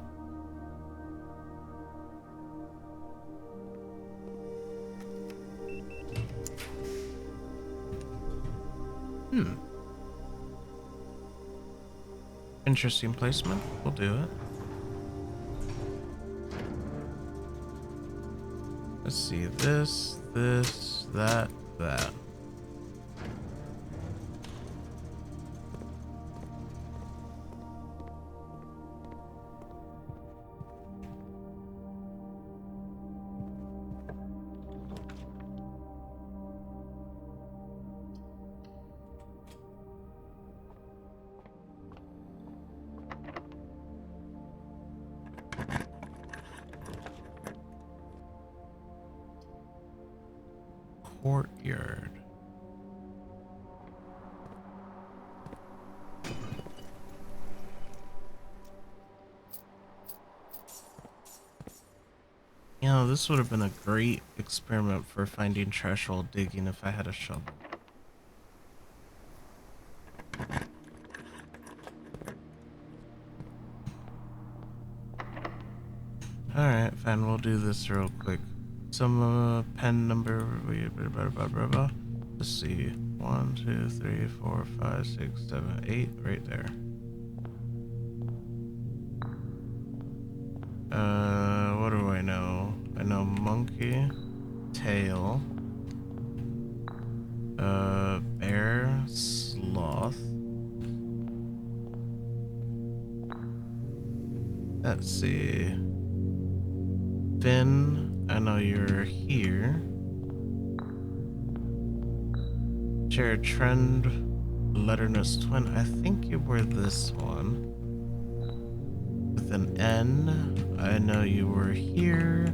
Interesting placement. We'll do it. Let's see. This, that. Courtyard. this would have been a great experiment for finding trash while digging if I had a shovel. Alright, fine, we'll do this real quick. Some pen number. Let's see. 1, 2, 3, 4, 5, 6, 7, 8, right there. What do I know? I know monkey, tail, bear, sloth. Let's see. Finn, I know you're here. Share trend, letterness twin. I think you were this one. With an N, I know you were here.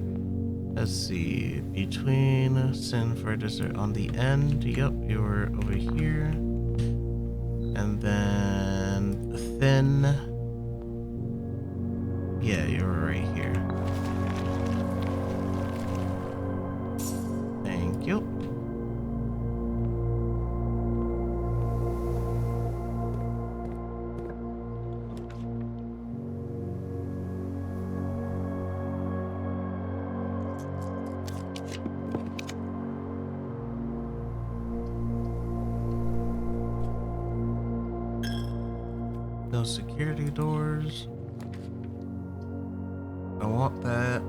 Let's see. Between sin for dessert on the end. Yep, you were over here. And then thin. Yeah, you were right here. Thank you. No security doors. I want that.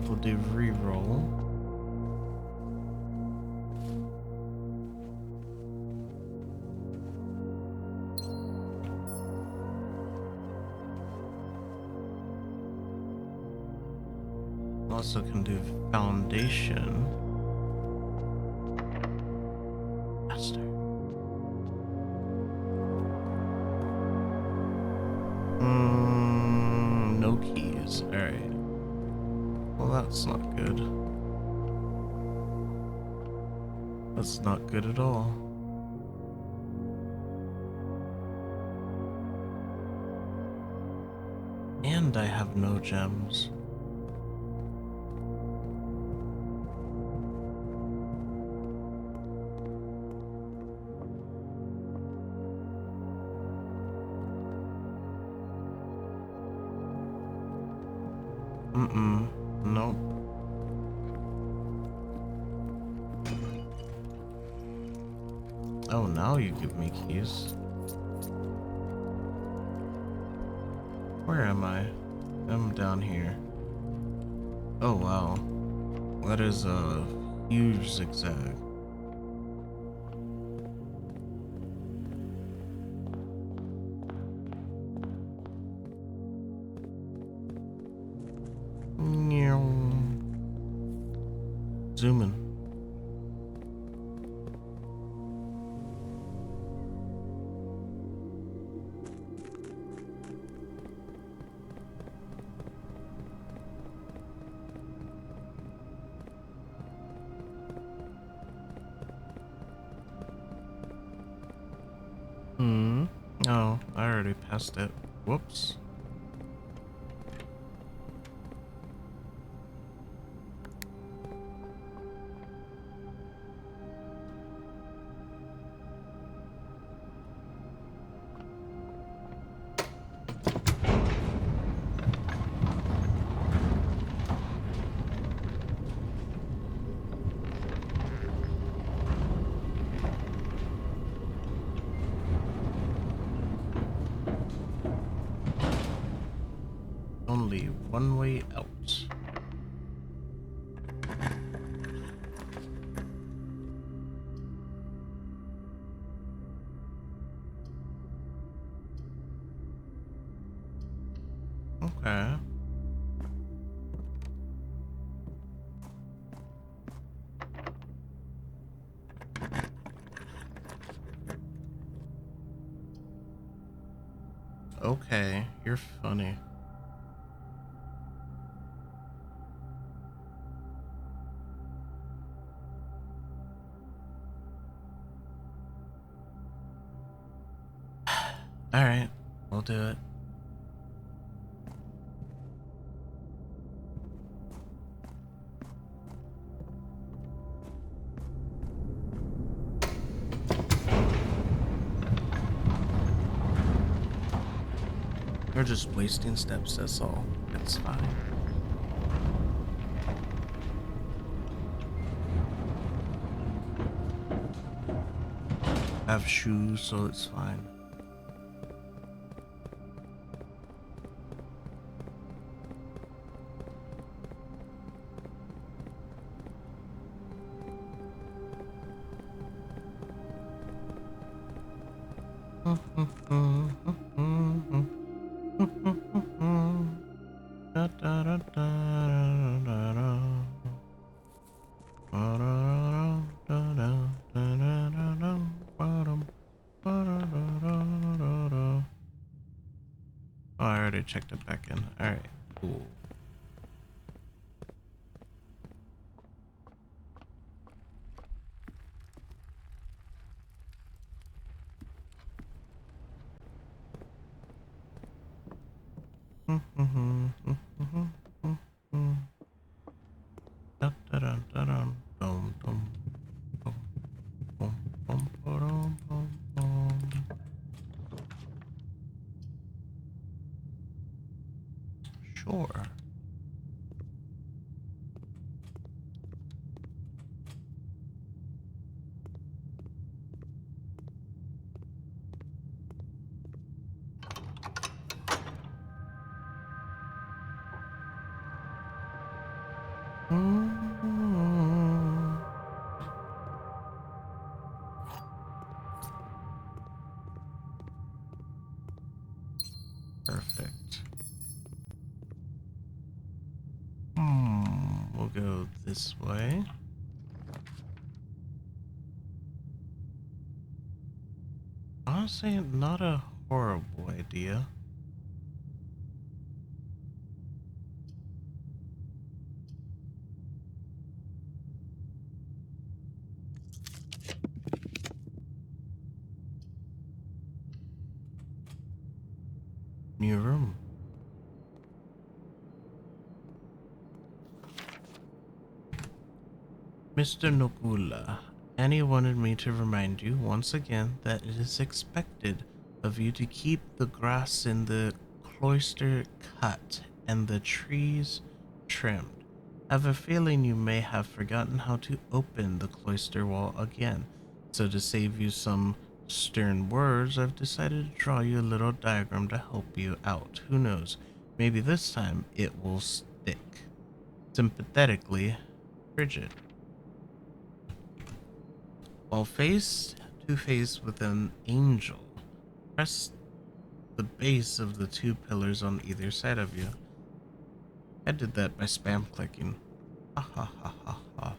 We'll do re-roll. Also can do foundation. Master. No keys. Alright. Well, that's not good. That's not good at all. And I have no gems. Nope. Oh, now you give me keys. Where am I? I'm down here. Oh, wow. That is a huge zigzag. Zooming. Oh, I already passed it. Whoops. Only one way out. Okay. Okay, you're funny. Alright, we'll do it. We're just wasting steps, that's all. It's fine. I have shoes, so it's fine. Oh, I already checked it back in. Alright, cool. Sure. Perfect. We'll go this way. Honestly, not a horrible idea. New room. Mr. Nokula, Annie wanted me to remind you once again that it is expected of you to keep the grass in the cloister cut and the trees trimmed. I have a feeling you may have forgotten how to open the cloister wall again, so to save you some stern words, I've decided to draw you a little diagram to help you out. Who knows, maybe this time it will stick. Sympathetically, Bridget. While face to face with an angel, press the base of the two pillars on either side of you. I did that by spam clicking. Ha ha ha ha ha.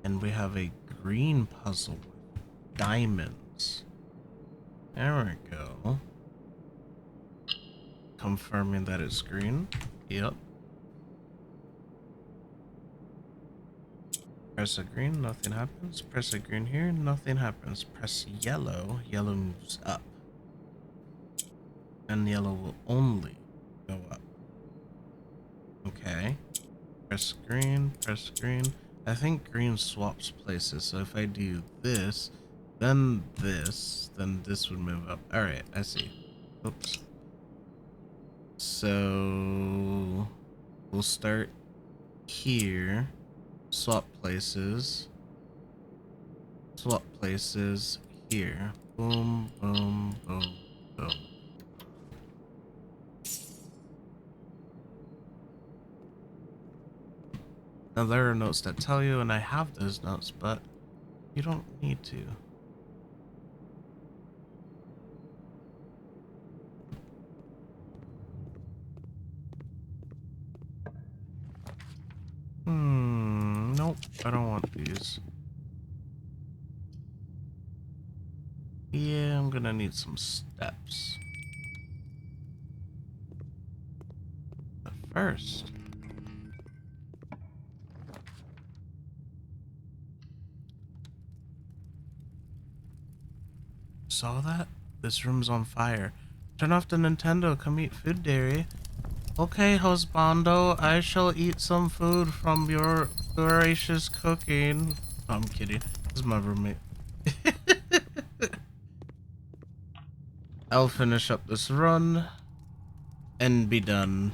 And we have a green puzzle with diamonds. There we go. Confirming that it's green. Yep. Press a green, nothing happens. Press a green here, nothing happens. Press yellow, yellow moves up. And yellow will only go up. Okay. Press green, press green. I think green swaps places, so if I do this, then this would move up. Alright, I see. Oops. So we'll start here. Swap places here. Boom, boom, boom, boom. Now there are notes that tell you, and I have those notes, but you don't need to. Nope, I don't want these. Yeah, I'm gonna need some steps. But first, saw that? This room's on fire. Turn off the Nintendo, come eat food, dairy. Okay, husbando, I shall eat some food from your voracious cooking. Oh, I'm kidding. This is my roommate. I'll finish up this run and be done.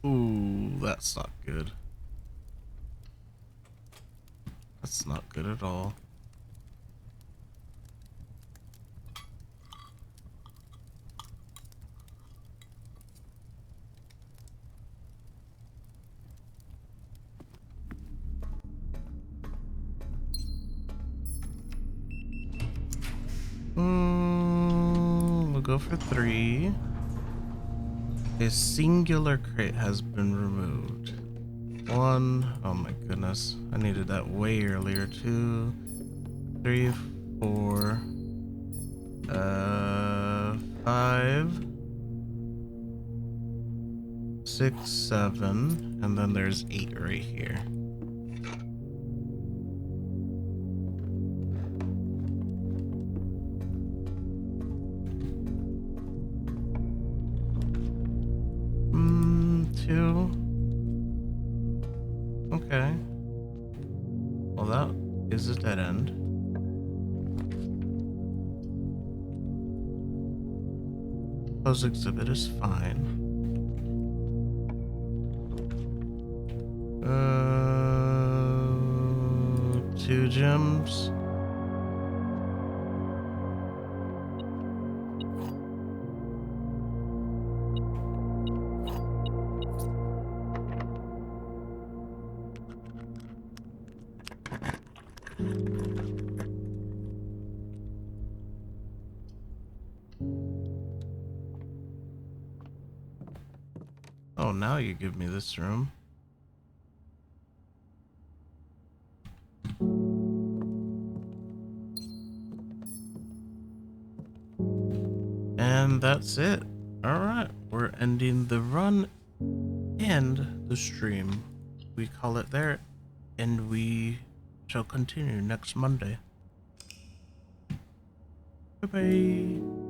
Ooh, that's not good. That's not good at all. We'll go for 3. A singular crate has been removed. 1. Oh my goodness. I needed that way earlier. 2, 3, 4. 5, 6, 7. And then there's 8 right here. Two. Okay. Well, that is a dead end. Proposed exhibit is fine. 2 gems. Oh, now you give me this room. And that's it. Alright, we're ending the run and the stream. We call it there, and we shall continue next Monday. Bye-bye.